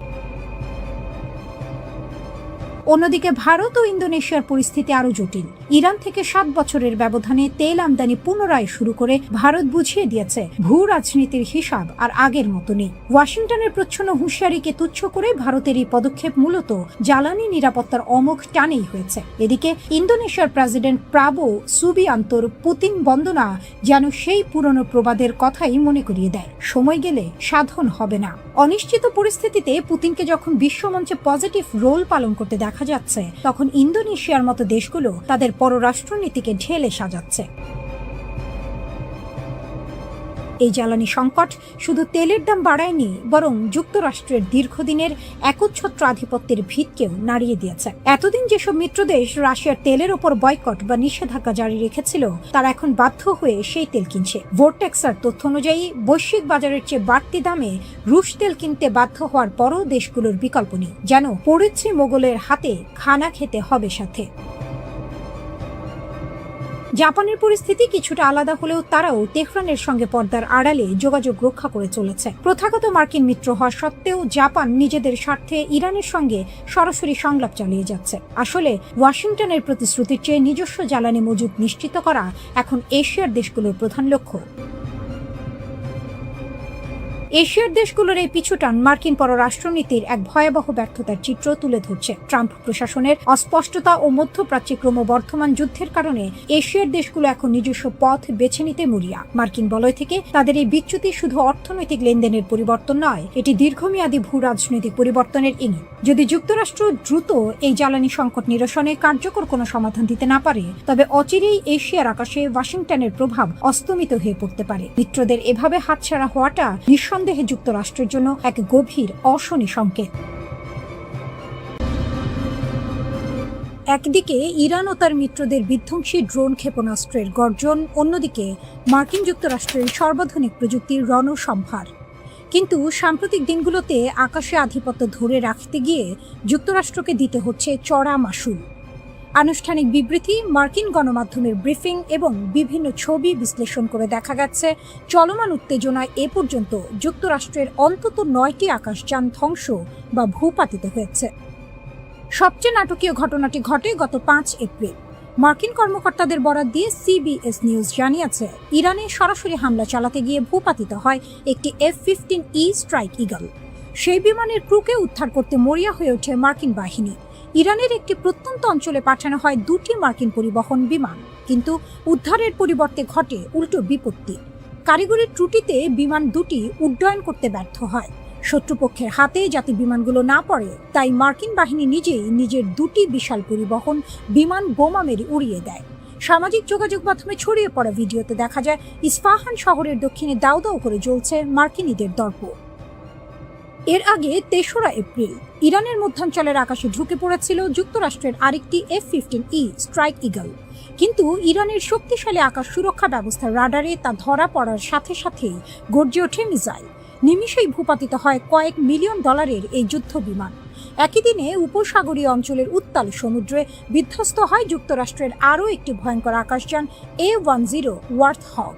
অন্যদিকে ভারত ও ইন্দোনেশিয়ার পরিস্থিতি আরো জটিল। ইরান থেকে 7 বছরের ব্যবধানে তেল আমদানি পুনরায় শুরু করে ভারত বুঝিয়ে দিয়েছে ভূ রাজনীতির হিসাব আর আগের মতো নেই। ওয়াশিংটনের প্রচ্ছন্ন হুঁশিয়ারিকে তুচ্ছ করে ভারতের এই পদক্ষেপ মূলত জ্বালানি নিরাপত্তার অমোঘ টানেই হয়েছে। এদিকে ইন্দোনেশিয়ার প্রেসিডেন্ট প্রাবো সুবিয়ান্তোর পুতিন বন্দনা যেন সেই পুরনো প্রবাদের কথাই মনে করিয়ে দেয়, সময় গেলে সাধন হবে না। অনিশ্চিত পরিস্থিতিতে পুতিনকে যখন বিশ্বমঞ্চে পজিটিভ রোল পালন করতে দেখা যাচ্ছে, তখন ইন্দোনেশিয়ার মতো দেশগুলো তাদের পররাষ্ট্রনীতিকে ঢেলে সাজাচ্ছে। এই জ্বালানি সংকট শুধু তেলের দাম বাড়ায়নি, বরং যুক্তরাষ্ট্রের দীর্ঘদিনের একচ্ছত্র আধিপত্যের ভিতকেও নাড়িয়ে দিয়েছে। এতদিন যেসব মিত্রদেশ রাশিয়ার তেলের ওপর বয়কট বা নিষেধাজ্ঞা জারি রেখেছিল, তারা এখন বাধ্য হয়ে সেই তেল কিনছে। ভোর্টেক্সের তথ্য অনুযায়ী বৈশ্বিক বাজারের চেয়ে বাড়তি দামে রুশ তেল কিনতে বাধ্য হওয়ার পরও দেশগুলোর বিকল্প নেই, যেন পড়েছে মোগলের হাতে খানা খেতে হবে সাথে। জাপানের পরিস্থিতি কিছুটা আলাদা হলেও তারাও তেহরানের সঙ্গে পর্দার আড়ালে যোগাযোগ রক্ষা করে চলেছে। প্রথাগত মার্কিন মিত্র হওয়া সত্ত্বেও জাপান নিজেদের স্বার্থে ইরানের সঙ্গে সরাসরি সংলাপ চালিয়ে যাচ্ছে। আসলে ওয়াশিংটনের প্রতিশ্রুতির চেয়ে নিজস্ব জ্বালানি মজুত নিশ্চিত করা এখন এশিয়ার দেশগুলোর প্রধান লক্ষ্য। এশিয়ার দেশগুলোর এই পিছুটান মার্কিন পররাষ্ট্রনীতির এক ভয়াবহ ব্যর্থতার চিত্র তুলে ধরছে। ট্রাম্প প্রশাসনের অস্পষ্টতা ও মধ্যপ্রাচ্যে ক্রমবর্ধমান যুদ্ধের কারণে এশিয়ার দেশগুলো এখন নিজস্ব পথ বেছে নিতে মরিয়া। মার্কিন বলয় থেকে তাদের এই বিচ্যুতি শুধু অর্থনৈতিক লেনদেনের পরিবর্তন নয়, এটি দীর্ঘমেয়াদী ভূ রাজনৈতিক পরিবর্তনের ইঙ্গিত। যদি যুক্তরাষ্ট্র দ্রুত এই জ্বালানি সংকট নিরসনে কার্যকর কোনো সমাধান দিতে না পারে, তবে অচিরেই এশিয়ার আকাশে ওয়াশিংটনের প্রভাব অস্তমিত হয়ে পড়তে পারে। মিত্রদের এভাবে হাতছাড়া হওয়াটা নিঃসন্দেহে যুক্তরাষ্ট্রের জন্য এক গভীর অশনি সংকেত। একদিকে ইরান ও তার মিত্রদের বিধ্বংসী ড্রোন ক্ষেপণাস্ত্রের গর্জন, অন্যদিকে মার্কিন যুক্তরাষ্ট্রের সর্বাধুনিক প্রযুক্তির রণসম্ভার। কিন্তু সাম্প্রতিক দিনগুলোতে আকাশে আধিপত্য ধরে রাখতে গিয়ে যুক্তরাষ্ট্রকে দিতে হচ্ছে চড়া মাশুল। আনুষ্ঠানিক বিবৃতি, মার্কিন গণমাধ্যমের ব্রিফিং এবং বিভিন্ন ছবি বিশ্লেষণ করে দেখা গেছে, চলমান উত্তেজনায় এ পর্যন্ত যুক্তরাষ্ট্রের অন্তত 9টি আকাশযান ধ্বংস বা ভূপাতিত হয়েছে। সবচেয়ে নাটকীয় ঘটনাটি ঘটে গত 5 এপ্রিল। মার্কিন কর্মকর্তাদের বরাত দিয়ে সিবিএস নিউজ জানিয়েছে, ইরানে সরাসরি হামলা চালাতে গিয়ে ভূপাতিত হয় একটি F-15E স্ট্রাইক ঈগল। সেই বিমানের ক্রুকে উদ্ধার করতে মরিয়া হয়ে ওঠে মার্কিন বাহিনী। ইরানের একটি প্রত্যন্ত অঞ্চলে পাঠানো হয় 2টি মার্কিন পরিবহন বিমান, কিন্তু উদ্ধারের পরিবর্তে ঘটে উল্টো বিপত্তি। কারিগরি ত্রুটিতে বিমান দুটি উড্ডয়ন করতে ব্যর্থ হয়। শত্রুপক্ষের হাতে যাতে বিমানগুলো না পড়ে, তাই মার্কিন বাহিনী নিজেই নিজের 2টি বিশাল পরিবহন বিমান বোমা মেরে উড়িয়ে দেয়। সামাজিক যোগাযোগ মাধ্যমে ছড়িয়ে পড়া ভিডিওতে দেখা যায় ইস্পাহান শহরের দক্ষিণে দাউ দাউ করে জ্বলছে মার্কিনীদের দর্প। এর আগে 3রা এপ্রিল ইরানের মধ্যাঞ্চলের আকাশে ঢুকে পড়েছিল যুক্তরাষ্ট্রের আরেকটি F-15E স্ট্রাইক ঈগল, কিন্তু ইরানের শক্তিশালী আকাশ সুরক্ষা ব্যবস্থার রাডারে তা ধরা পড়ার সাথে সাথেই গর্জে ওঠে মিসাইল। নিমিষেই ভূপাতিত হয় কয়েক মিলিয়ন ডলারের এই যুদ্ধ বিমান। একই দিনে উপসাগরীয় অঞ্চলের উত্তাল সমুদ্রে বিধ্বস্ত হয় যুক্তরাষ্ট্রের আরও একটি ভয়ঙ্কর আকাশযান A-10 ওয়ার্থহগ।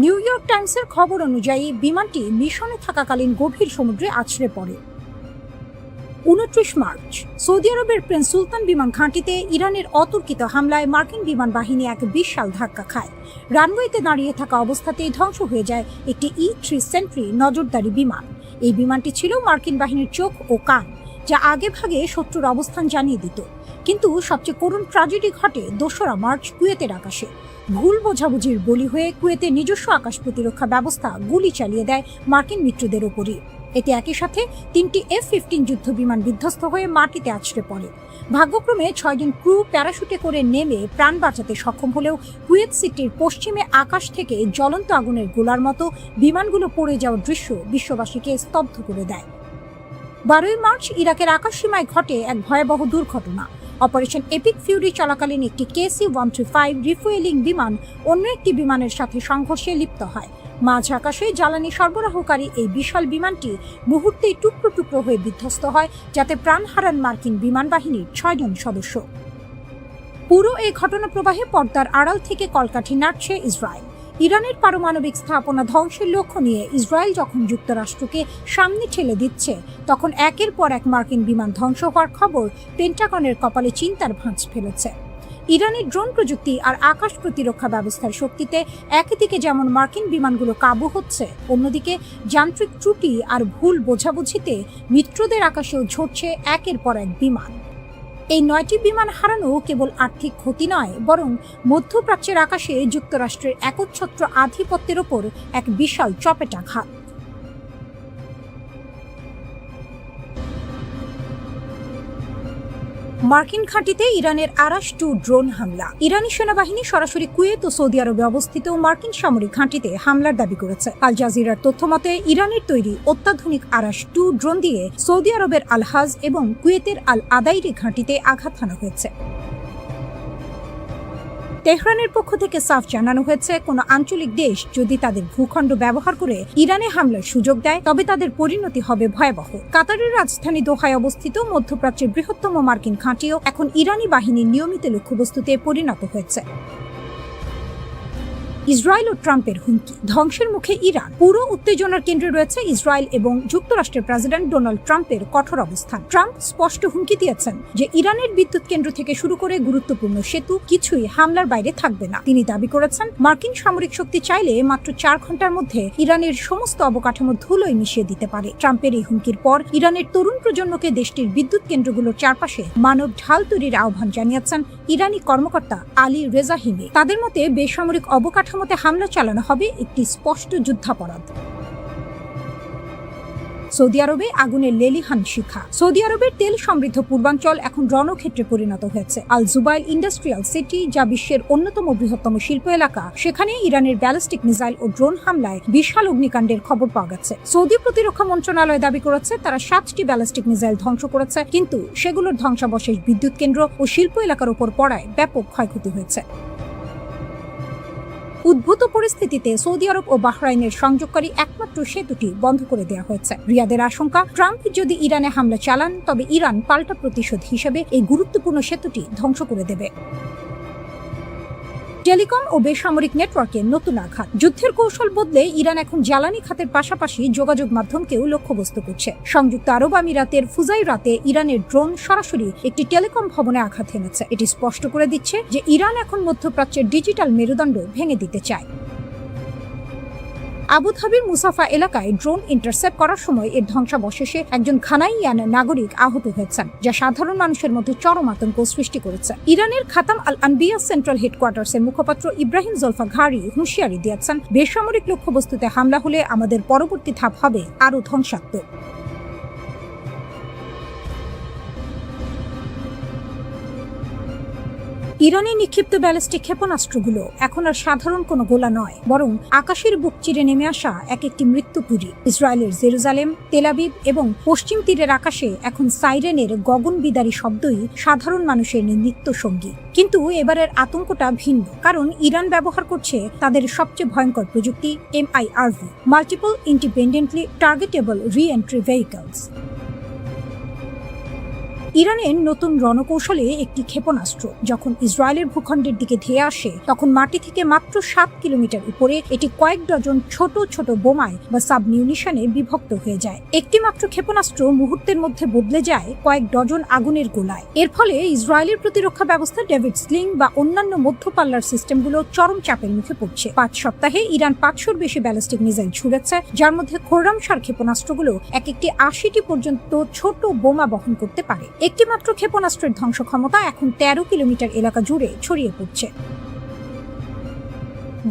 নিউ ইয়র্ক টাইমসের খবর অনুযায়ী বিমানটি মিশনে থাকাকালীন গভীর সমুদ্রে আছড়ে পড়ে। 29 মার্চ সৌদি আরবের প্রিন্স সুলতান বিমান ঘাঁটিতে ইরানের অতর্কিত হামলায় মার্কিন বিমান বাহিনী এক বিশাল ধাক্কা খায়। রানওয়েতে দাঁড়িয়ে থাকা অবস্থাতেই ধ্বংস হয়ে যায় একটি E-3 সেন্ট্রি নজরদারি বিমান। এই বিমানটি ছিল মার্কিন বাহিনীর চোখ ও কান, যা আগে ভাগে শত্রুর অবস্থান জানিয়ে দিত। কিন্তু সবচেয়ে করুণ ট্র্যাজেডি ঘটে 2রা মার্চ কুয়েতের আকাশে। ভুল বোঝাবুঝির বলি হয়ে কুয়েতের নিজস্ব আকাশ প্রতিরক্ষা ব্যবস্থা গুলি চালিয়ে দেয় মার্কিন মিত্রদের ওপরই। এতে একই সাথে 3টি F-15 যুদ্ধ বিমান বিধ্বস্ত হয়ে মাটিতে আছড়ে পড়ে। ভাগ্যক্রমে 6 জন ক্রু প্যারাশুটে করে নেমে প্রাণ বাঁচাতে সক্ষম হলেও কুয়েত সিটির পশ্চিমে আকাশ থেকে জ্বলন্ত আগুনের গোলার মতো বিমানগুলো পড়ে যাওয়ার দৃশ্য বিশ্ববাসীকে স্তব্ধ করে দেয়। 12 মার্চ ইরাকের আকাশসীমায় ঘটে এক ভয়াবহ দুর্ঘটনা। অপারেশন এপিক ফিউরি চলাকালীন একটি KC-135 রিফুয়েলিং বিমান অন্য একটি বিমানের সাথে সংঘর্ষে লিপ্ত হয়। মাঝ আকাশে জ্বালানি সরবরাহকারী এই বিশাল বিমানটি মুহূর্তেই টুকরো টুকরো হয়ে বিধ্বস্ত হয়, যাতে প্রাণ হারান মার্কিন বিমান বাহিনীর 6 জন সদস্য। পুরো এই ঘটনা প্রবাহে পর্দার আড়াল থেকে কলকাঠি নাড়ছে ইসরায়েল। ইরানের পারমাণবিক স্থাপনা ধ্বংসের লক্ষ্য নিয়ে ইসরায়েল যখন যুক্তরাষ্ট্রকে সামনে ঠেলে দিচ্ছে, তখন একের পর এক মার্কিন বিমান ধ্বংস হওয়ার খবর পেন্টাগনের কপালে চিন্তার ভাঁজ ফেলেছে। ইরানের ড্রোন প্রযুক্তি আর আকাশ প্রতিরক্ষা ব্যবস্থার শক্তিতে একদিকে যেমন মার্কিন বিমানগুলো কাবু হচ্ছে, অন্যদিকে যান্ত্রিক ত্রুটি আর ভুল বোঝাবুঝিতে মিত্রদের আকাশেও ঝরছে একের পর এক বিমান। এই 9টি বিমান হারানো কেবল আর্থিক ক্ষতি নয়, বরং মধ্যপ্রাচ্যের আকাশে যুক্তরাষ্ট্রের একচ্ছত্র আধিপত্যের ওপর এক বিশাল চপেটাঘাত। মার্কিন ঘাঁটিতে ইরানের আরাশ-2 ড্রোন হামলা। ইরানি সেনাবাহিনী সরাসরি কুয়েত ও সৌদি আরবে অবস্থিত মার্কিন সামরিক ঘাঁটিতে হামলার দাবি করেছে। আল জাজিরার তথ্যমতে ইরানের তৈরি অত্যাধুনিক আরাশ-2 ড্রোন দিয়ে সৌদি আরবের আল-হাজ এবং কুয়েতের আল আদাইরি ঘাঁটিতে আঘাত হানা হয়েছে। তেহরানের পক্ষ থেকে সাফ জানানো হয়েছে, কোনো আঞ্চলিক দেশ যদি তাদের ভূখণ্ড ব্যবহার করে ইরানে হামলার সুযোগ দেয়, তবে তাদের পরিণতি হবে ভয়াবহ। কাতারের রাজধানী দোহায় অবস্থিত মধ্যপ্রাচ্যের বৃহত্তম মার্কিন ঘাঁটিও এখন ইরানি বাহিনীর নিয়মিত লক্ষ্যবস্তুতে পরিণত হয়েছে। ইসরায়েল ও ট্রাম্পের হুমকি, ধ্বংসের মুখে ইরান। পুরো উত্তেজনার কেন্দ্রে রয়েছে ইসরায়েল এবং যুক্তরাষ্ট্রের প্রেসিডেন্ট ডোনাল্ড ট্রাম্পের কঠোর অবস্থান। ট্রাম্প স্পষ্ট হুমকি দিয়েছেন যে ইরানের বিদ্যুৎ কেন্দ্র থেকে শুরু করে গুরুত্বপূর্ণ সেতু কিছুই হামলার বাইরে থাকবে না। তিনি দাবি করেছেন, মার্কিন সামরিক শক্তি চাইলে মাত্র 4 ঘন্টার মধ্যে ইরানের সমস্ত অবকাঠামো ধুলোয় মিশিয়ে দিতে পারে। ট্রাম্পের এই হুমকির পর ইরানের তরুণ প্রজন্মকে দেশটির বিদ্যুৎ কেন্দ্রগুলোর চারপাশে মানব ঢাল তৈরির আহ্বান জানিয়েছেন ইরানি কর্মকর্তা আলী রেজাহিমি। তাদের মতে বেসামরিক অবকাঠামোতে হামলা চালানো হবে একটি স্পষ্ট যুদ্ধাপরাধ। সৌদি আরবে আগুনের লেলিহান শিখা। সৌদি আরবের তেল সমৃদ্ধ পূর্বাঞ্চল এখন রণক্ষেত্রে পরিণত হয়েছে। আল জুবাইল ইন্ডাস্ট্রিয়াল সিটি, যা বিশ্বের অন্যতম বৃহত্তম শিল্প এলাকা, সেখানে ইরানের ব্যালিস্টিক মিসাইল ও ড্রোন হামলায় বিশাল অগ্নিকাণ্ডের খবর পাওয়া গেছে। সৌদি প্রতিরক্ষা মন্ত্রণালয় দাবি করেছে তারা 7টি ব্যালিস্টিক মিসাইল ধ্বংস করেছে, কিন্তু সেগুলোর ধ্বংসাবশেষ বিদ্যুৎ কেন্দ্র ও শিল্প এলাকার উপর পড়ায় ব্যাপক ক্ষয়ক্ষতি হয়েছে। উদ্ভূত পরিস্থিতিতে সৌদি আরব ও বাহরাইনের সংযোগকারী একমাত্র সেতুটি বন্ধ করে দেওয়া হয়েছে। রিয়াদের আশঙ্কা, ট্রাম্প যদি ইরানে হামলা চালান তবে ইরান পাল্টা প্রতিশোধ হিসেবে এই গুরুত্বপূর্ণ সেতুটি ধ্বংস করে দেবে। টেলিকম ও বেসামরিক নেটওয়ার্কে নতুন আঘাত। যুদ্ধের কৌশল বদলে ইরান এখন জ্বালানি খাতের পাশাপাশি যোগাযোগ মাধ্যমকেও লক্ষ্যবস্তু করছে। সংযুক্ত আরব আমিরাতের ফুজাইরাতে ইরানের ড্রোন সরাসরি একটি টেলিকম ভবনে আঘাত হেনেছে। এটি স্পষ্ট করে দিচ্ছে যে ইরান এখন মধ্যপ্রাচ্যের ডিজিটাল মেরুদণ্ড ভেঙে দিতে চায়। আবুধাবির মুসাফা এলাকায় ড্রোন ইন্টারসেপ্ট করার সময় এর ধ্বংসাবশেষে একজন ঘানাইয়ান নাগরিক আহত হয়েছেন, যা সাধারণ মানুষের মধ্যে চরম আতঙ্ক সৃষ্টি করেছে। ইরানের খাতাম আল আনবিয়া সেন্ট্রাল হেডকোয়ার্টার্সের মুখপাত্র ইব্রাহিম জোলফাঘারি হুঁশিয়ারি দিয়েছেন, বেসামরিক লক্ষ্যবস্তুতে হামলা হলে আমাদের পরবর্তী ধাপ হবে আরও ধ্বংসাত্মক। ইরানে নিক্ষিপ্ত ব্যালিস্টিক ক্ষেপণাস্ত্রগুলো এখন আর সাধারণ কোনো গোলা নয়, বরং আকাশের বুক চিরে নেমে আসা এক একটি মৃত্যুপুরী। ইসরায়েলের জেরুজালেম, তেল আবিব এবং পশ্চিম তীরের আকাশে এখন সাইরেনের গগনবিদারী শব্দই সাধারণ মানুষের নিত্য সঙ্গী। কিন্তু এবারের আতঙ্কটা ভিন্ন, কারণ ইরান ব্যবহার করছে তাদের সবচেয়ে ভয়ঙ্কর প্রযুক্তি MIRV, multiple independently targetable re-entry vehicles. ইরানের নতুন রণকৌশলে একটি ক্ষেপণাস্ত্র যখন ইসরায়েলের ভূখণ্ডের দিকে ধেয়ে আসে, তখন মাটি থেকে মাত্র 7 কিলোমিটার উপরে এটি কয়েক ডজন ছোট ছোট বোমায় বা সাবমিউনিশনে বিভক্ত হয়ে যায়। একটি মাত্র ক্ষেপণাস্ত্র মুহূর্তের মধ্যে বদলে যায় কয়েক ডজন আগুনের গোলায়। এর ফলে ইসরায়েলের প্রতিরক্ষা ব্যবস্থা ডেভিড স্লিং বা অন্যান্য মধ্যপাল্লার সিস্টেমগুলো চরম চাপের মুখে পড়ছে। 5 সপ্তাহে ইরান 500-র বেশি ব্যালিস্টিক মিসাইল ছুড়েছে, যার মধ্যে খোরামশার ক্ষেপণাস্ত্রগুলো এক একটি 80টি পর্যন্ত ছোট বোমা বহন করতে পারে। একটি মাত্র ক্ষেপণাস্ত্রের ধ্বংস ক্ষমতা এখন 13 কিলোমিটার এলাকা জুড়ে ছড়িয়ে পড়ছে।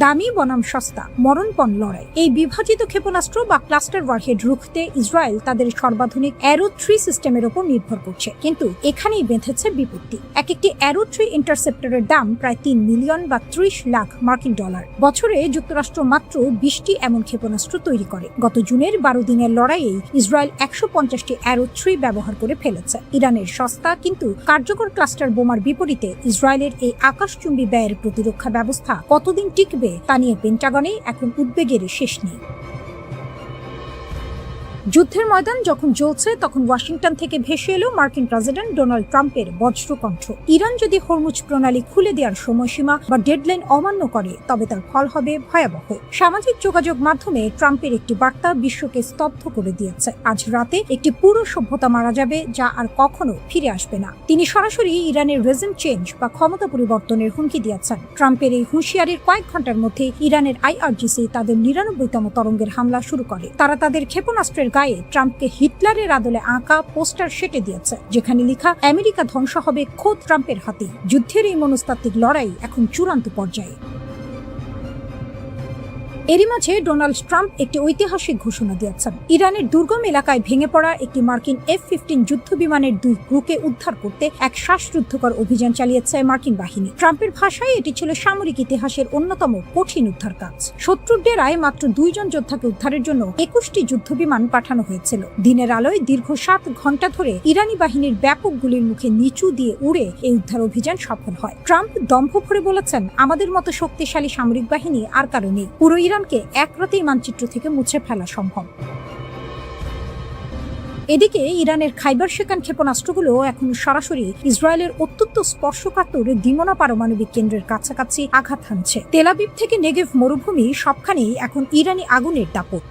দামি বনাম সস্তা, মরণপণ লড়াই। এই বিভাজিত ক্ষেপণাস্ত্র বা ক্লাস্টার ওয়ারহেড রুখতে ইসরায়েল তাদের সর্বাধুনিক অ্যারো 3 সিস্টেমের উপর নির্ভর করছে, কিন্তু এখানেই বেঁধেছে বিপত্তি। এক একটি অ্যারো 3 ইন্টারসেপ্টরের দাম প্রায় 3 মিলিয়ন বা 30 লাখ মার্কিন ডলার। বছরে যুক্তরাষ্ট্র মাত্র 20টি এমন ক্ষেপণাস্ত্র তৈরি করে। গত জুনের 12 দিনের লড়াইয়ে ইসরায়েল 150টি অ্যারো 3 ব্যবহার করে ফেলেছে। ইরানের সস্তা কিন্তু কার্যকর ক্লাস্টার বোমার বিপরীতে ইসরায়েলের এই আকাশচুম্বী ব্যয়ের প্রতিরক্ষা ব্যবস্থা কতদিন টিকবে তা নিয়ে পেন্টাগনে এখন উদ্বেগের শেষ নেই। যুদ্ধের ময়দান যখন জ্বলছে তখন ওয়াশিংটন থেকে ভেসে এলো মার্কিন প্রেসিডেন্ট ডোনাল্ড ট্রাম্পের বজ্রকণ্ঠ। ইরান যদি হরমুজ প্রণালী খুলে দেওয়ার সময়সীমা বা ডেডলাইন অমান্য করে তবে তার ফল হবে ভয়াবহ। সামাজিক যোগাযোগ মাধ্যমে ট্রাম্পের একটি বার্তা বিশ্বকে স্তব্ধ করে দিয়েছে। আজ রাতে একটি পুরো সভ্যতা মারা যাবে, যা আর কখনো ফিরে আসবে না। তিনি সরাসরি ইরানের রেজিম চেঞ্জ বা ক্ষমতা পরিবর্তনের হুমকি দিয়েছেন। ট্রাম্পের এই হুঁশিয়ারির কয়েক ঘন্টার মধ্যে ইরানের IRGC তাদের 99তম তরঙ্গের হামলা শুরু করে। তারা তাদের ক্ষেপণাস্ত্রের গায়ে ট্রাম্পকে হিটলারের আদলে আঁকা পোস্টার সেটে দিয়েছে, যেখানে লেখা আমেরিকা ধ্বংস হবে খোদ ট্রাম্পের হাতে। যুদ্ধের এই মনস্তাত্ত্বিক লড়াই এখন চূড়ান্ত পর্যায়ে। এরই মাঝে ডোনাল্ড ট্রাম্প একটি ঐতিহাসিক ঘোষণা দিয়েছেন। ইরানের দুর্গম এলাকায় ভেঙে পড়া একটি মার্কিন F-15 যুদ্ধ বিমানের 2 ক্রুকে উদ্ধার করতে এক শ্বাসরুদ্ধকর অভিযান চালিয়েছে মার্কিন বাহিনী। ট্রাম্পের ভাষায় এটি ছিল সামরিক ইতিহাসের অন্যতম কঠিন উদ্ধার কাজ। শত্রুর ডেরায় মাত্র 2 জন যোদ্ধাকে উদ্ধারের জন্য 21টি যুদ্ধ বিমান পাঠানো হয়েছিল। দিনের আলোয় দীর্ঘ 7 ঘন্টা ধরে ইরানি বাহিনীর ব্যাপক গুলির মুখে নিচু দিয়ে উড়ে এই উদ্ধার অভিযান সফল হয়। ট্রাম্প দম্ভ ভরে বলেছেন, আমাদের মতো শক্তিশালী সামরিক বাহিনী আর কারো নেই। পুরো ইরানকে এক রাতেই মানচিত্র থেকে মুছে ফেলা সম্ভব। এদিকে ইরানের খাইবার শেখান ক্ষেপণাস্ত্রগুলো এখন সরাসরি ইসরায়েলের অত্যন্ত স্পর্শকাতর দিমনা পারমাণবিক কেন্দ্রের কাছাকাছি আঘাত হানছে। তেল আবিব থেকে নেগেভ মরুভূমি সবখানেই এখন ইরানি আগুনের দাপট।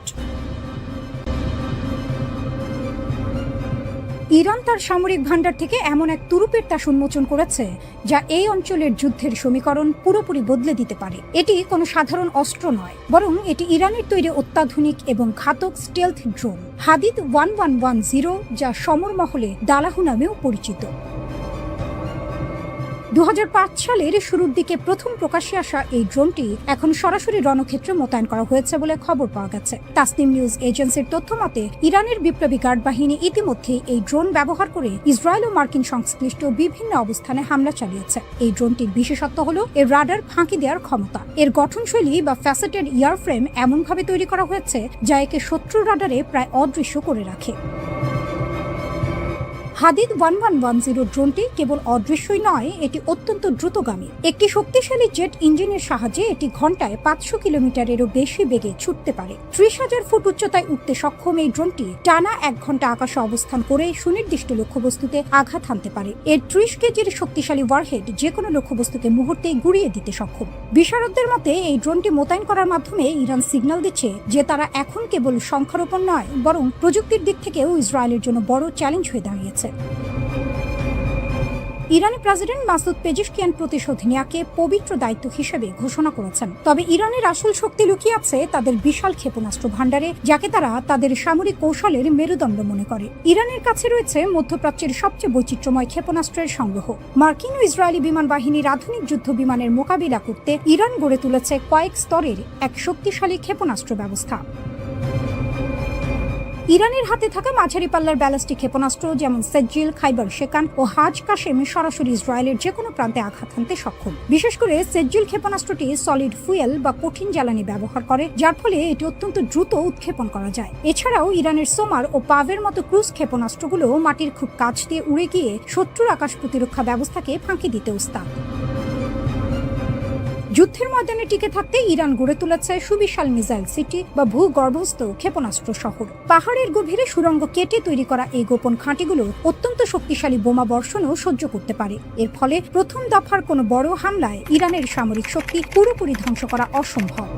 ইরান তার সামরিক ভান্ডার থেকে এমন এক তুরুপের তাস উন্মোচন করেছে যা এই অঞ্চলের যুদ্ধের সমীকরণ পুরোপুরি বদলে দিতে পারে। এটি কোনো সাধারণ অস্ত্র নয়, বরং এটি ইরানের তৈরি অত্যাধুনিক এবং ঘাতক স্টেলথ ড্রোন হাদিদ 1110, যা সমর মহলে দালাহু নামেও পরিচিত। 2005 সালের শুরুর দিকে প্রথম প্রকাশ্যে আসা এই ড্রোনটি এখন সরাসরি রণক্ষেত্রে মোতায়েন করা হয়েছে বলে খবর পাওয়া গেছে। তাসনিম নিউজ এজেন্সির তথ্য মতে ইরানের বিপ্লবী গার্ড বাহিনী ইতিমধ্যেই এই ড্রোন ব্যবহার করে ইসরায়েল ও মার্কিন সংশ্লিষ্ট বিভিন্ন অবস্থানে হামলা চালিয়েছে। এই ড্রোনটির বিশেষত্ব হল এর রাডার ফাঁকি দেওয়ার ক্ষমতা। এর গঠনশৈলী বা ফ্যাসেটেড ইয়ারফ্রেম এমনভাবে তৈরি করা হয়েছে যা একে শত্রু রাডারে প্রায় অদৃশ্য করে রাখে। হাদিদ 1110 ড্রোনটি কেবল অদৃশ্যই নয়, এটি অত্যন্ত দ্রুতগামী। একটি শক্তিশালী জেট ইঞ্জিনের সাহায্যে এটি ঘন্টায় 500 কিলোমিটারেরও বেশি বেগে ছুটতে পারে। 30,000 ফুট উচ্চতায় উঠতে সক্ষম এই ড্রোনটি টানা 1 ঘন্টা আকাশে অবস্থান করে সুনির্দিষ্ট লক্ষ্যবস্তুতে আঘাত হানতে পারে। এর 30 কেজির শক্তিশালী ওয়ারহেড যে কোনো লক্ষ্যবস্তুকে মুহূর্তেই গুড়িয়ে দিতে সক্ষম। বিশারদদের মতে এই ড্রোনটি মোতায়েন করার মাধ্যমে ইরান সিগন্যাল দিচ্ছে যে তারা এখন কেবল সংখ্যারোপণ নয়, বরং প্রযুক্তির দিক থেকেও ইসরায়েলের জন্য বড় চ্যালেঞ্জ হয়ে দাঁড়িয়েছে। ইরানি প্রেসিডেন্ট মাসুদ পেজিশকিয়ান প্রতিশোধ নেওয়াকে পবিত্র দায়িত্ব হিসেবে ঘোষণা করেছেন। তবে ইরানের আসল শক্তি লুকিয়ে আছে তাদের বিশাল ক্ষেপণাস্ত্র ভান্ডারে, যাকে তারা তাদের সামরিক কৌশলের মেরুদণ্ড মনে করে। ইরানের কাছে রয়েছে মধ্যপ্রাচ্যের সবচেয়ে বৈচিত্র্যময় ক্ষেপণাস্ত্রের সংগ্রহ। মার্কিন ও ইসরায়েলি বিমান বাহিনীর আধুনিক যুদ্ধ বিমানের মোকাবিলা করতে ইরান গড়ে তুলেছে কয়েক স্তরের এক শক্তিশালী ক্ষেপণাস্ত্র ব্যবস্থা। ইরানের হাতে থাকা মাঝারি পাল্লার ব্যালিস্টিক ক্ষেপণাস্ত্র যেমন সেজ্জিল, খাইবার শেকান ও হাজ কাশেম সরাসরি ইসরায়েলের যে কোনো প্রান্তে আঘাত হানতে সক্ষম। বিশেষ করে সেজ্জিল ক্ষেপণাস্ত্রটি সলিড ফুয়েল বা কঠিন জ্বালানি ব্যবহার করে, যার ফলে এটি অত্যন্ত দ্রুত উৎক্ষেপণ করা যায়। এছাড়াও ইরানের সোমার ও পাভের মতো ক্রুজ ক্ষেপণাস্ত্রগুলো মাটির খুব কাছ দিয়ে উড়ে গিয়ে শত্রুর আকাশ প্রতিরক্ষা ব্যবস্থাকে ফাঁকি দিতে উস্তাদ। যুদ্ধের ময়দানে টিকে থাকতে ইরান গড়ে তুলেছে সুবিশাল মিসাইল সিটি বা ভূগর্ভস্থ ক্ষেপণাস্ত্র শহর। পাহাড়ের গভীরে সুড়ঙ্গ কেটে তৈরি করা এই গোপন ঘাঁটিগুলো অত্যন্ত শক্তিশালী বোমা বর্ষণও সহ্য করতে পারে। এর ফলে প্রথম দফার কোনো বড় হামলায় ইরানের সামরিক শক্তি পুরোপুরি ধ্বংস করা অসম্ভব।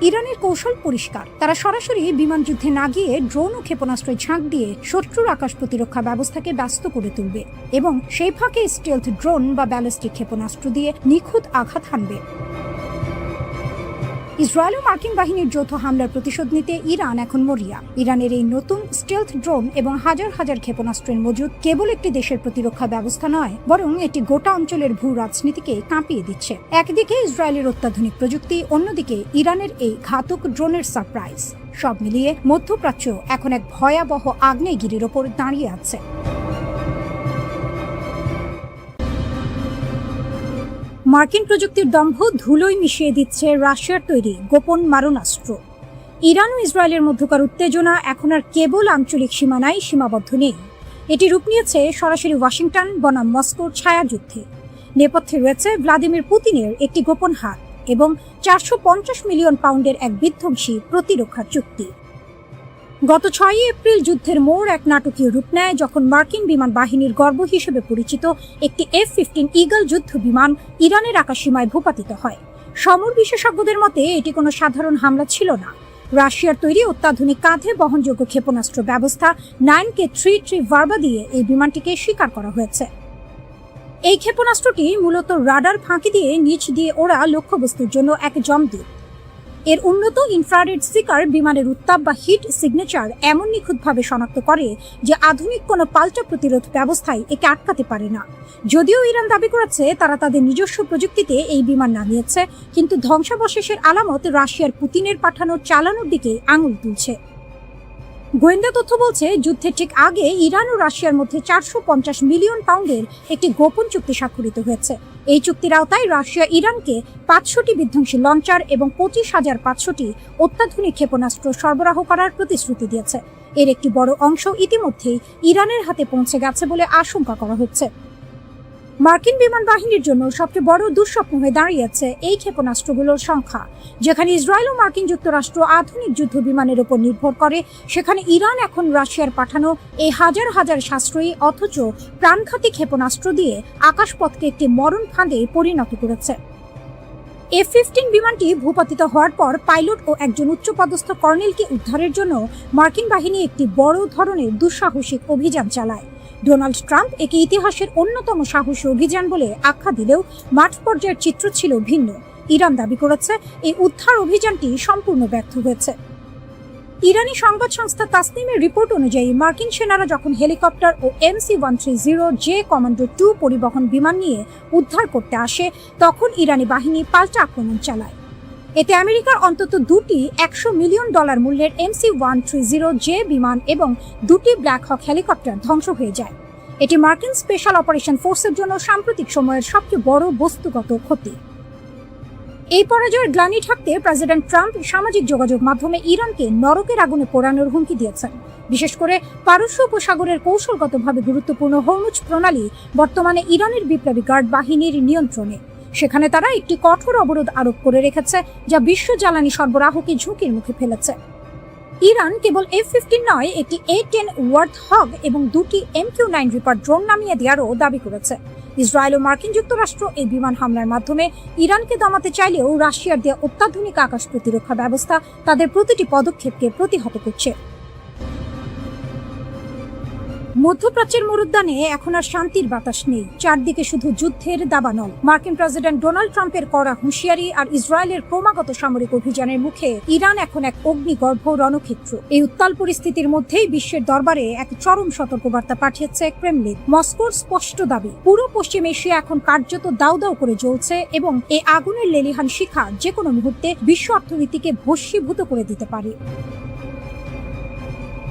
ইরানের কৌশল পরিষ্কার, তারা সরাসরি বিমান যুদ্ধে না গিয়ে ড্রোন ও ক্ষেপণাস্ত্রের ঝাঁক দিয়ে শত্রুর আকাশ প্রতিরক্ষা ব্যবস্থাকে ব্যস্ত করে তুলবে এবং সেই ফাঁকে স্টেলথ ড্রোন বা ব্যালিস্টিক ক্ষেপণাস্ত্র দিয়ে নিখুঁত আঘাত হানবে। ইসরায়েল ও মার্কিন বাহিনীর যৌথ হামলার প্রতিশোধ নিতে ইরান এখন মরিয়া। ইরানের এই নতুন স্টেলথ ড্রোন এবং হাজার হাজার ক্ষেপণাস্ত্রের মজুদ কেবল একটি দেশের প্রতিরক্ষা ব্যবস্থা নয়, বরং এটি গোটা অঞ্চলের ভূ রাজনীতিকে কাঁপিয়ে দিচ্ছে। একদিকে ইসরায়েলের অত্যাধুনিক প্রযুক্তি, অন্যদিকে ইরানের এই ঘাতক ড্রোনের সারপ্রাইজ। সব মিলিয়ে মধ্যপ্রাচ্য এখন এক ভয়াবহ আগ্নেয়গিরির ওপর দাঁড়িয়ে আছে। মার্কিন প্রযুক্তির দম্ভ ধুলোয় মিশিয়ে দিচ্ছে রাশিয়ার তৈরি গোপন মারণাস্ত্র। ইরান ও ইসরায়েলের মধ্যকার উত্তেজনা এখন আর কেবল আঞ্চলিক সীমানায় সীমাবদ্ধ নেই, এটি রূপ নিয়েছে সরাসরি ওয়াশিংটন বনাম মস্কোর ছায়াযুদ্ধে। নেপথ্যে রয়েছে ভ্লাদিমির পুতিনের একটি গোপন হাত এবং 450 মিলিয়ন পাউন্ডের এক বিধ্বংসী প্রতিরক্ষা চুক্তি। গত 6 এপ্রিল যুদ্ধের মোড় এক নাটকীয় রূপ নেয় যখন মার্কিন বিমান বাহিনীর গর্ব হিসেবে পরিচিত একটি F-15 ঈগল যুদ্ধ বিমান ইরানের আকাশসীমায় ভূপাতিত হয়। সমর বিশেষজ্ঞদের মতে এটি কোনো সাধারণ হামলা ছিল না। রাশিয়ার তৈরি অত্যাধুনিক কাঁধে বহনযোগ্য ক্ষেপণাস্ত্র ব্যবস্থা 9K-33 ভার্বা দিয়ে এই বিমানটিকে শিকার করা হয়েছে। এই ক্ষেপণাস্ত্রটি মূলত রাডার ফাঁকি দিয়ে নিচ দিয়ে ওড়া লক্ষ্যবস্তুর জন্য এক যমদূত। এর উন্নত ইনফ্রারেড সিকার বিমানের উত্তাপ বা হিট সিগনেচার এমন নিখুঁতভাবে শনাক্ত করে যে আধুনিক কোনো পাল্টা প্রতিরোধ ব্যবস্থায় একে আটকাতে পারে না। যদিও ইরান দাবি করেছে তারা তাদের নিজস্ব প্রযুক্তিতে এই বিমান নামিয়েছে, কিন্তু ধ্বংসাবশেষের আলামত রাশিয়ার পুতিনের পাঠানো চালানোর দিকে আঙুল তুলছে। গোয়েন্দা তথ্য বলছে যুদ্ধের ঠিক আগে ইরান ও রাশিয়ার মধ্যে 450 মিলিয়ন পাউন্ডের একটি গোপন চুক্তি স্বাক্ষরিত হয়েছে। এই চুক্তির আওতায় রাশিয়া ইরানকে 500টি বিধ্বংসী লঞ্চার এবং 25,500টি অত্যাধুনিক ক্ষেপণাস্ত্র সরবরাহ করার প্রতিশ্রুতি দিয়েছে। এর একটি বড় অংশ ইতিমধ্যেই ইরানের হাতে পৌঁছে গেছে বলে আশঙ্কা করা হচ্ছে। মার্কিন বিমান বাহিনীর জন্য সবচেয়ে বড় দুঃস্বপ্ন হয়ে দাঁড়িয়েছে এই ক্ষেপণাস্ত্রগুলোর সংখ্যা। যেখানে ইসরায়েল ও মার্কিন যুক্তরাষ্ট্র আধুনিক যুদ্ধ বিমানের উপর নির্ভর করে, সেখানে ইরান এখন রাশিয়ার পাঠানো এই হাজার হাজার সাশ্রয়ী অথচ প্রাণঘাতী ক্ষেপণাস্ত্র দিয়ে আকাশপথকে একটি মরণ ফাঁদে পরিণত করেছে। F-15 বিমানটি ভূপাতিত হওয়ার পর পাইলট ও একজন উচ্চপদস্থ কর্নেলকে উদ্ধারের জন্য মার্কিন বাহিনী একটি বড় ধরনের দুঃসাহসিক অভিযান চালায়। ডোনাল্ড ট্রাম্প একে ইতিহাসের অন্যতম সাহসী অভিযান বলে আখ্যা দিলেও মাঠ পর্যায়ের চিত্র ছিল ভিন্ন। ইরান দাবি করেছে এই উদ্ধার অভিযানটি সম্পূর্ণ ব্যর্থ হয়েছে। ইরানি সংবাদ সংস্থা তাসনিমের রিপোর্ট অনুযায়ী মার্কিন সেনারা যখন হেলিকপ্টার ও MC-130J কমান্ডো 2 পরিবহন বিমান নিয়ে উদ্ধার করতে আসে, তখন ইরানি বাহিনী পাল্টা আক্রমণ চালায়। এতে আমেরিকার অন্তত 2টি $100 মিলিয়ন মূল্যের MC-130J বিমান এবং 2টি ব্ল্যাক হক হেলিকপ্টার ধ্বংস হয়ে যায়। এটি মার্কিন স্পেশাল অপারেশন ফোর্সের জন্য সাম্প্রতিক সময়ের সবচেয়ে বড় বস্তুগত ক্ষতি। এই পরাজয়ের গ্লানি ঢাকতে প্রেসিডেন্ট ট্রাম্প সামাজিক যোগাযোগ মাধ্যমে ইরানকে নরকের আগুনে পোড়ানোর হুমকি দিয়েছেন। বিশেষ করে পারস্য উপসাগরের কৌশলগতভাবে গুরুত্বপূর্ণ হরমুজ প্রণালী বর্তমানে ইরানের বিপ্লবী গার্ড বাহিনীর নিয়ন্ত্রণে। সেখানে তারা একটি কঠোর অবরোধ আরোপ করে রেখেছে, যা বিশ্ব জ্বালানি সরবরাহকে ঝুঁকির মুখে ফেলেছে। ইরান কেবল F-15 নয়, একটি A-10 ওয়ার্থহগ এবং 2টি MQ-9 রিপার ড্রোন নামিয়ে দেওয়ারও দাবি করেছে। ইসরায়েল ও মার্কিন যুক্তরাষ্ট্র এই বিমান হামলার মাধ্যমে ইরানকে দমাতে চাইলেও রাশিয়ার দেওয়া অত্যাধুনিক আকাশ প্রতিরক্ষা ব্যবস্থা তাদের প্রতিটি পদক্ষেপকে প্রতিহত করছে। মধ্যপ্রাচ্যের মরুদ্যানে এখন আর শান্তির বাতাস নেই। চারদিকে শুধু যুদ্ধের দাবানল। মার্কিন প্রেসিডেন্ট ডোনাল্ড ট্রাম্পের কড়া হুঁশিয়ারি আর ইসরায়েলের ক্রমাগত সামরিক অভিযানের মুখে ইরান এখন এক অগ্নিগর্ভ রণক্ষেত্র। এই উত্তাল পরিস্থিতির মধ্যেই বিশ্বের দরবারে এক চরম সতর্কবার্তা পাঠিয়েছে ক্রেমলিন। মস্কোর স্পষ্ট দাবি, পুরো পশ্চিম এশিয়া এখন কার্যত দাউ দাউ করে জ্বলছে এবং এই আগুনের লেলিহান শিখা যে কোনো মুহূর্তে বিশ্ব অর্থনীতিকে ভস্মীভূত করে দিতে পারে।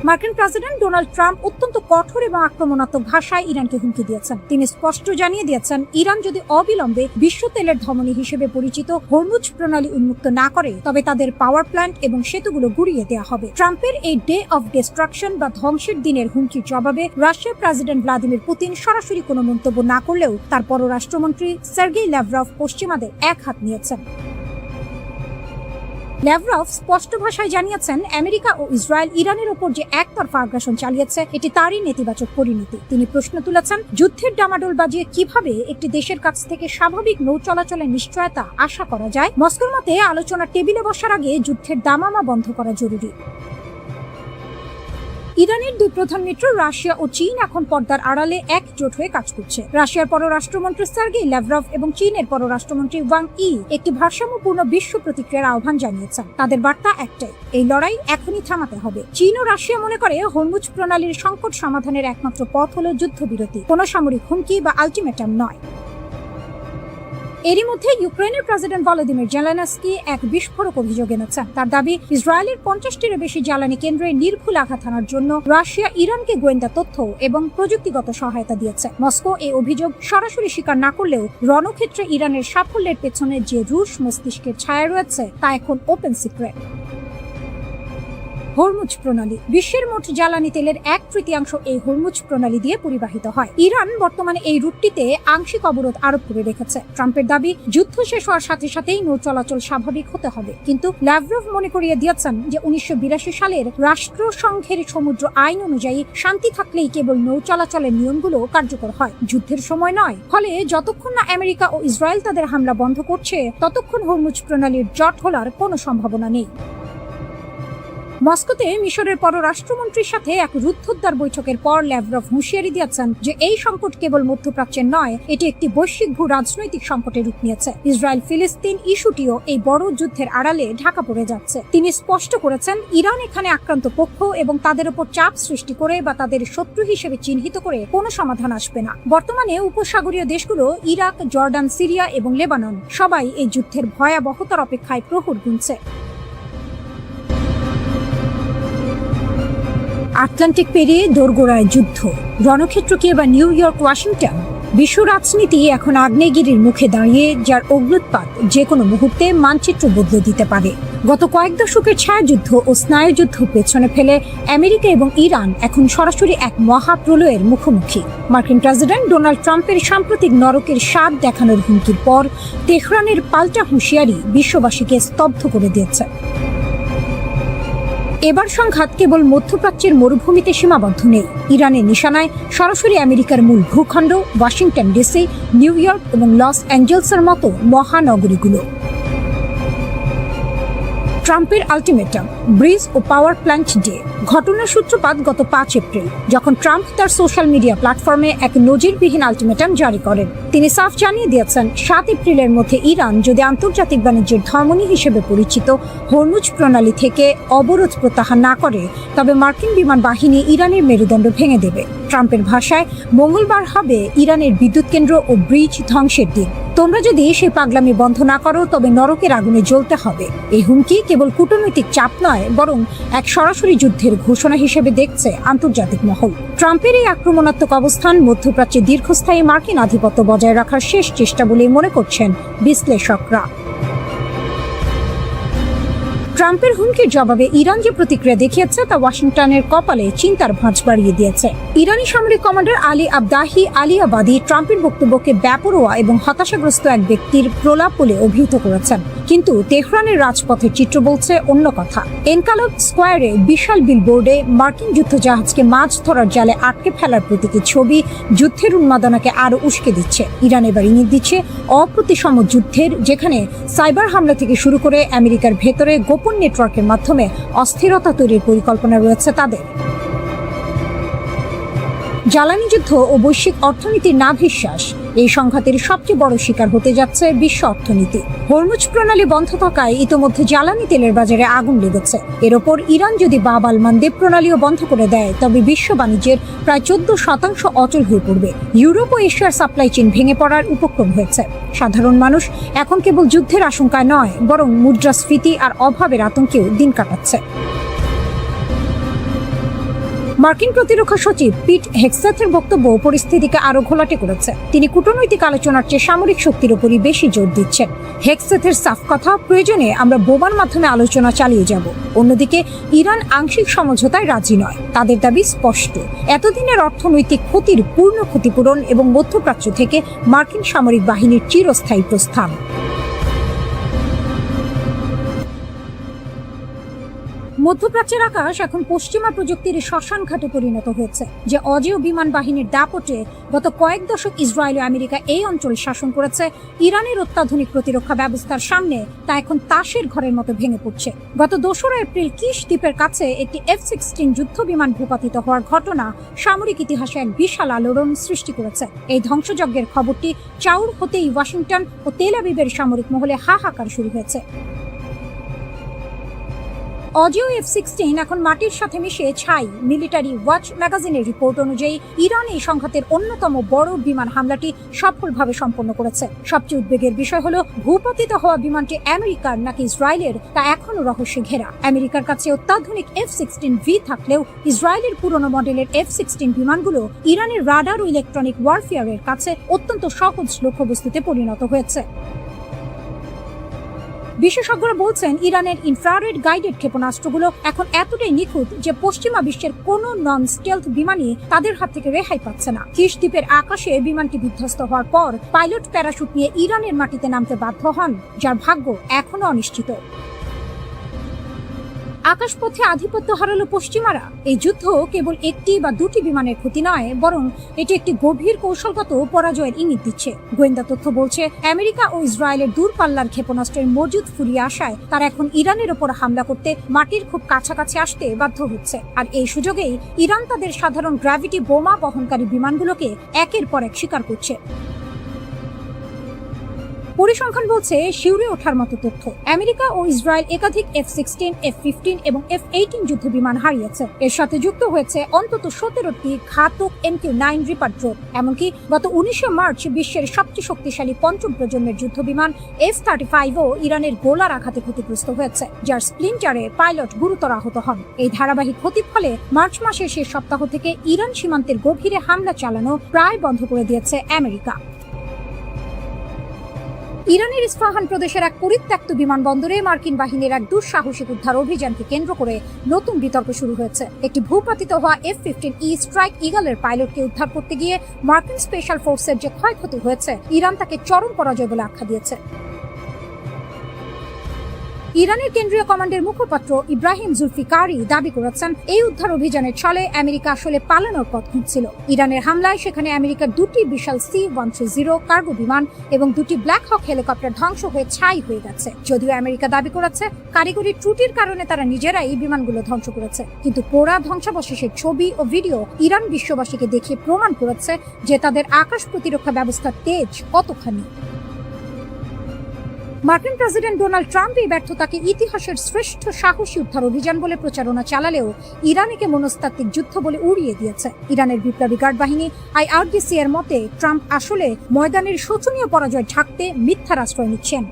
মার্কিন প্রেসিডেন্ট ডোনাল্ড ট্রাম্প অত্যন্ত কঠোর এবং আক্রমণাত্মক ভাষায় ইরানকে হুমকি দিয়েছেন। তিনি স্পষ্ট জানিয়ে দিয়েছেন, ইরান যদি অবিলম্বে বিশ্ব তেলের ধমনী হিসেবে পরিচিত হরমুজ প্রণালী উন্মুক্ত না করে, তবে তাদের পাওয়ার প্ল্যান্ট এবং সেতুগুলো গুঁড়িয়ে দেওয়া হবে। ট্রাম্পের এই ডে অফ ডিস্ট্রাকশন বা ধ্বংসের দিনের হুমকির জবাবে রাশিয়ার প্রেসিডেন্ট ভ্লাদিমির পুতিন সরাসরি কোনো মন্তব্য না করলেও তার পররাষ্ট্রমন্ত্রী সার্গেই ল্যাভরভ পশ্চিমাদের এক হাত নিয়েছেন। ল্যাভরভ স্পষ্ট ভাষায় জানিয়েছেন, আমেরিকা ও ইসরায়েল ইরানের ওপর যে একতরফা আগ্রাসন চালিয়েছে এটি তারই নেতিবাচক পরিণতি। তিনি প্রশ্ন তুলেছেন, যুদ্ধের ডামাডোল বাজিয়ে কিভাবে একটি দেশের কাছ থেকে স্বাভাবিক নৌ চলাচলের নিশ্চয়তা আশা করা যায়। মস্কোর মতে আলোচনার টেবিলে বসার আগে যুদ্ধের দামামা বন্ধ করা জরুরি। ইরানের দুই প্রধান মিত্র রাশিয়া ও চীন এখন পর্দার আড়ালে একজোট হয়ে কাজ করছে। রাশিয়ার পররাষ্ট্রমন্ত্রী সার্গেই ল্যাভরভ এবং চীনের পররাষ্ট্রমন্ত্রী ওয়াং ই একটি ভারসাম্যপূর্ণ বিশ্ব প্রতিক্রিয়ার আহ্বান জানিয়েছেন। তাদের বার্তা একটাই, এই লড়াই এখনই থামাতে হবে। চীন ও রাশিয়া মনে করে হরমুজ প্রণালীর সংকট সমাধানের একমাত্র পথ হলো যুদ্ধবিরতি, কোনো সামরিক হুমকি বা আলটিমেটাম নয়। এরই মধ্যে ইউক্রেনের প্রেসিডেন্ট ভলোদিমির জেলেনস্কি এক বিস্ফোরক অভিযোগ এনেছেন। তার দাবি, ইসরায়েলের 50টিরও বেশি জ্বালানি কেন্দ্রে নির্ভুল আঘাত হানার জন্য রাশিয়া ইরানকে গোয়েন্দা তথ্য এবং প্রযুক্তিগত সহায়তা দিয়েছে। মস্কো এই অভিযোগ সরাসরি স্বীকার না করলেও রণক্ষেত্রে ইরানের সাফল্যের পেছনে যে রুশ মস্তিষ্কের ছায়া রয়েছে তা এখন ওপেন সিক্রেট। হরমুজ প্রণালী বিশ্বের মোট জ্বালানি তেলের 1/3 এই হরমুজ প্রণালী দিয়ে পরিবাহিত হয়। ইরান বর্তমানে এই রুটটিতে আংশিক অবরোধ আরোপ করে রেখেছে। ট্রাম্পের দাবি, যুদ্ধ শেষ হওয়ার সাথে সাথেই নৌ চলাচল স্বাভাবিক হতে হবে। কিন্তু ল্যাভরভ মনে করিয়ে দিয়েছেন যে 1982 সালের রাষ্ট্রসংঘের সমুদ্র আইন অনুযায়ী শান্তি থাকলেই কেবল নৌ চলাচলের নিয়মগুলো কার্যকর হয়, যুদ্ধের সময় নয়। ফলে যতক্ষণ না আমেরিকা ও ইসরায়েল তাদের হামলা বন্ধ করছে, ততক্ষণ হরমুজ প্রণালীর জট খোলার কোনো সম্ভাবনা নেই। মস্কোতে মিশরের পররাষ্ট্রমন্ত্রীর সাথে এক রুদ্ধদ্বার বৈঠকের পর ল্যাভরভ হুঁশিয়ারি দিয়েছেন যে এই সংকট কেবল মধ্যপ্রাচ্যের নয়, এটি একটি বৈশ্বিক ভূ রাজনৈতিক সংকটে রূপ নিয়েছে। ইসরায়েল ফিলিস্তিন ইস্যুটিও এই বড় যুদ্ধের আড়ালে ঢাকা পড়ে যাচ্ছে। তিনি স্পষ্ট করেছেন, ইরান এখানে আক্রান্ত পক্ষ এবং তাদের উপর চাপ সৃষ্টি করে বা তাদের শত্রু হিসেবে চিহ্নিত করে কোনো সমাধান আসবে না। বর্তমানে উপসাগরীয় দেশগুলো ইরাক, জর্ডান, সিরিয়া এবং লেবানন সবাই এই যুদ্ধের ভয়াবহতার অপেক্ষায় প্রহর গুনছে। আটলান্টিক পেরিয়ে দোরগোড়ায় যুদ্ধ, রণক্ষেত্র কি এবার নিউ ইয়র্ক, ওয়াশিংটন? বিশ্ব রাজনীতি এখন আগ্নেয়গিরির মুখে দাঁড়িয়ে, যার অগ্ন্যুৎপাত যে কোনো মুহূর্তে মানচিত্র বদলে দিতে পারে। গত কয়েক দশকের ছায়াযুদ্ধ ও স্নায়ুযুদ্ধ পেছনে ফেলে আমেরিকা এবং ইরান এখন সরাসরি এক মহাপ্রলয়ের মুখোমুখি। মার্কিন প্রেসিডেন্ট ডোনাল্ড ট্রাম্পের সাম্প্রতিক নরকের স্বাদ দেখানোর হুমকির পর তেহরানের পাল্টা হুঁশিয়ারি বিশ্ববাসীকে স্তব্ধ করে দিয়েছে। এবার সংঘাত কেবল মধ্যপ্রাচ্যের মরুভূমিতে সীমাবদ্ধ নেই। ইরানের নিশানায় সরাসরি আমেরিকার মূল ভূখণ্ড, ওয়াশিংটন ডিসি, নিউ ইয়র্ক এবং লস অ্যাঞ্জেলসের মতো মহানগরীগুলো। ট্রাম্পের আলটিমেটাম, ব্রিজ ও পাওয়ার প্ল্যান্ট ডে। ঘটনার সূত্রপাত গত 5 এপ্রিল, যখন ট্রাম্প তার সোশ্যাল মিডিয়া প্ল্যাটফর্মে এক নজিরবিহীন আলটিমেটাম জারি করেন। তিনি সাফ জানিয়ে দিয়েছেন, 7 এপ্রিলের মধ্যে ইরান যদি আন্তর্জাতিক বাণিজ্যের ধমনী হিসেবে পরিচিত হরমুজ প্রণালী থেকে অবরোধ প্রত্যাহার না করে, তবে মার্কিন বিমান বাহিনী ইরানের মেরুদণ্ড ভেঙে দেবে। ট্রাম্পের ভাষায়, মঙ্গলবার হবে ইরানের বিদ্যুৎ কেন্দ্র ও ব্রিজ ধ্বংসের দিন। তোমরা যদি সেই পাগলামি বন্ধ না করো, তবে নরকের আগুনে জ্বলতে হবে। এই হুমকি কেবল কূটনৈতিক চাপ নয়, বরং এক সরাসরি যুদ্ধের ঘোষণা হিসেবে দেখছে আন্তর্জাতিক মহল। ট্রাম্পের এই আক্রমণাত্মক অবস্থান মধ্যপ্রাচ্যে দীর্ঘস্থায়ী মার্কিন আধিপত্য বজায় রাখার শেষ চেষ্টা বলে মনে করছেন বিশ্লেষকরা। ট্রাম্পের হুমকির জবাবে ইরান যে প্রতিক্রিয়া দেখিয়েছে তা ওয়াশিংটনের কপালে চিন্তার ভাঁজ বাড়িয়ে দিয়েছে। ইরানি সামরিক কমান্ডার আলী আবদাহি আলিয়াবাদী ট্রাম্পের বক্তব্যকে বেপরোয়া এবং হতাশাগ্রস্ত এক ব্যক্তির প্রলাপ বলে অভিহিত করেছেন। কিন্তু তেহরানের রাজপথের চিত্র বলছে অন্য কথা। এনকালব স্কোয়ারে বিশাল বিলবোর্ডে মার্কিন যুদ্ধজাহাজকে মাছ ধরার জালে আটকে ফেলার প্রতীকী ছবি যুদ্ধের উন্মাদনাকে আরো উস্কে দিচ্ছে। ইরান এবার ইঙ্গিত দিচ্ছে অপ্রতিসম যুদ্ধের, যেখানে সাইবার হামলা থেকে শুরু করে আমেরিকার ভেতরে গোপন নেটওয়ার্কের মাধ্যমে অস্থিরতা তৈরির পরিকল্পনা রয়েছে তাদের। জ্বালানি যুদ্ধ ও বৈশ্বিক অর্থনীতির নাভিশ্বাস, এই সংঘাতের সবচেয়ে বড় শিকার হতে যাচ্ছে বিশ্ব অর্থনীতি। হরমুজ প্রণালী বন্ধ থাকায় ইতোমধ্যে জ্বালানি তেলের বাজারে আগুন লেগেছে। এর ওপর ইরান যদি বাব আল মানদেব প্রণালীও বন্ধ করে দেয়, তবে বিশ্ব বাণিজ্যের প্রায় 14% অচল হয়ে পড়বে। ইউরোপ ও এশিয়ার সাপ্লাই চেইন ভেঙে পড়ার উপক্রম হয়েছে। সাধারণ মানুষ এখন কেবল যুদ্ধের আশঙ্কায় নয়, বরং মুদ্রাস্ফীতি আর অভাবের আতঙ্কেও দিন কাটাচ্ছে। মার্কিন প্রতিরক্ষা সচিব পিট হেগসেথের বক্তব্য পরিস্থিতিকে আরো ঘোলাটে করেছে। তিনি কূটনৈতিক আলোচনার চেয়ে সামরিক শক্তির উপরই বেশি জোর দিচ্ছেন। হেগসেথের সাফ কথা, প্রয়োজনে আমরা বোমার মাধ্যমে আলোচনা চালিয়ে যাব। অন্যদিকে ইরান আংশিক সমঝোতায় রাজি নয়। তাদের দাবি স্পষ্ট, এতদিনের অর্থনৈতিক ক্ষতির পূর্ণ ক্ষতিপূরণ এবং মধ্যপ্রাচ্য থেকে মার্কিন সামরিক বাহিনীর চিরস্থায়ী প্রস্থান। মধ্যপ্রাচ্যের আকাশ এখন পশ্চিমা প্রযুক্তির শ্মশান ঘাটে পরিণত হয়েছে। যে অজেয় বিমান বাহিনীর দাপটে গত কয়েক দশক ইসরায়েল ও আমেরিকা এই অঞ্চল শাসন করেছে, ইরানের অত্যাধুনিক প্রতিরক্ষা ব্যবস্থার সামনে তা এখন তাসের ঘরের মতো ভেঙে পড়ছে। গত 2 এপ্রিল কিশ দ্বীপের কাছে একটি F-16 যুদ্ধ বিমান ভূপাতিত হওয়ার ঘটনা সামরিক ইতিহাসে এক বিশাল আলোড়ন সৃষ্টি করেছে। এই ধ্বংসযজ্ঞের খবরটি চাউর হতেই ওয়াশিংটন ও তেল আবিবের সামরিক মহলে হাহাকার শুরু হয়েছে। অজেয় F-16 এখন মাটির সাথে মিশে ছাই। মিলিটারি ওয়াচ ম্যাগাজিনের রিপোর্ট অনুযায়ী ইরান এই সংঘাতের অন্যতম বড় বিমান হামলাটি সফলভাবে সম্পন্ন করেছে। সবচেয়ে উদ্বেগের বিষয় হলো, ভূপাতিত হওয়া বিমানটি আমেরিকার নাকি ইসরায়েলের তা এখনো রহস্যে ঘেরা। আমেরিকার কাছে অত্যাধুনিক F-16V থাকলেও ইসরায়েলের পুরনো মডেলের F-16 বিমানগুলো ইরানের রাডার ও ইলেকট্রনিক ওয়ারফেয়ারের কাছে অত্যন্ত সহজ লক্ষ্যবস্তুতে পরিণত হয়েছে। বিশেষজ্ঞরা বলছেন ইরানের ইনফ্রারেড গাইডেড ক্ষেপণাস্ত্রগুলো এখন এতটাই নিখুঁত যে পশ্চিমা বিশ্বের কোনো নন স্টেলথ বিমানই তাদের হাত থেকে রেহাই পাচ্ছে না। কিশ দ্বীপের আকাশে বিমানটি বিধ্বস্ত হওয়ার পর পাইলট প্যারাশুট নিয়ে ইরানের মাটিতে নামতে বাধ্য হন, যার ভাগ্য এখনো অনিশ্চিত। আকাশপথে আধিপত্য হারালো পশ্চিমারা। এই যুদ্ধ কেবল একটি বা দুটি বিমানের ক্ষতি নয়, বরং এটি একটি গভীর কৌশলগত পরাজয়ের ইঙ্গিত দিচ্ছে। গোয়েন্দা তথ্য বলছে আমেরিকা ও ইসরায়েলের দূরপাল্লার ক্ষেপণাস্ত্রের মজুদ ফুরিয়ে আসায় তারা এখন ইরানের ওপর হামলা করতে মাটির খুব কাছাকাছি আসতে বাধ্য হচ্ছে। আর এই সুযোগেই ইরান তাদের সাধারণ গ্র্যাভিটি বোমা বহনকারী বিমানগুলোকে একের পর এক শিকার করছে। পরিসংখ্যান বলছে শিউরে ওঠার মতো তথ্য, আমেরিকা ও ইসরায়েল একাধিক F-16, F-15 এবং F-18 যুদ্ধ বিমান হারিয়েছে। এর সাথে যুক্ত হয়েছে অন্তত 17টি ঘাতক MQ-9 রিপার ড্রোন। এমনকি গত 19 মার্চ বিশ্বের সবচেয়ে শক্তিশালী পঞ্চম প্রজন্মের যুদ্ধ বিমান F-35ও ইরানের গোলার আঘাতে ক্ষতিগ্রস্ত হয়েছে, যার স্প্লিন্টারে পাইলট গুরুতর আহত হন। এই ধারাবাহিক ক্ষতির ফলে মার্চ মাসের শেষ সপ্তাহ থেকে ইরান সীমান্তের গভীরে হামলা চালানো প্রায় বন্ধ করে দিয়েছে আমেরিকা। ইরানের ইস্পাহান প্রদেশের এক পরিত্যক্ত বিমানবন্দরে মার্কিন বাহিনীর এক দুঃসাহসিক উদ্ধার অভিযানকে কেন্দ্র করে নতুন বিতর্ক শুরু হয়েছে। একটি ভূপাতিত হওয়া F-15E স্ট্রাইক ইগলের পাইলটকে উদ্ধার করতে গিয়ে মার্কিন স্পেশাল ফোর্সের যে ক্ষয়ক্ষতি হয়েছে, ইরান তাকে চরম পরাজয় বলে আখ্যা দিয়েছে। ইরানের কেন্দ্রীয় কমান্ডের মুখপাত্র ইব্রাহিম জুলফিকারি দাবি করেছেন, এই উদ্ধার অভিযানের ছলে আমেরিকা আসলে পালানোর পথ খুঁজছিল। ইরানের হামলায় সেখানে আমেরিকার দুটি বিশাল C-130 কার্গো বিমান এবং দুটি ব্ল্যাক হক হেলিকপ্টার ধ্বংস হয়ে ছাই হয়ে গেছে। যদিও আমেরিকা দাবি করেছে কারিগরি ত্রুটির কারণে তারা নিজেরাই বিমানগুলো ধ্বংস করেছে, কিন্তু পোড়া ধ্বংসাবশেষের ছবি ও ভিডিও ইরান বিশ্ববাসীকে দেখিয়ে প্রমাণ করেছে যে তাদের আকাশ প্রতিরক্ষা ব্যবস্থার তেজ কতখানি। মার্কিন প্রেসিডেন্ট ডোনাল্ড ট্রাম্প এই ব্যর্থতাকে ইতিহাসের শ্রেষ্ঠ সাহসী উদ্ধার অভিযান বলে প্রচারণা চালালেও ইরান একে মনস্তাত্ত্বিক যুদ্ধ বলে উড়িয়ে দিয়েছে। ইরানের বিপ্লবী গার্ড বাহিনী IRGC এর মতে ট্রাম্প আসলে ময়দানের শোচনীয় পরাজয় ঢাকতে মিথ্যার আশ্রয় নিচ্ছেন।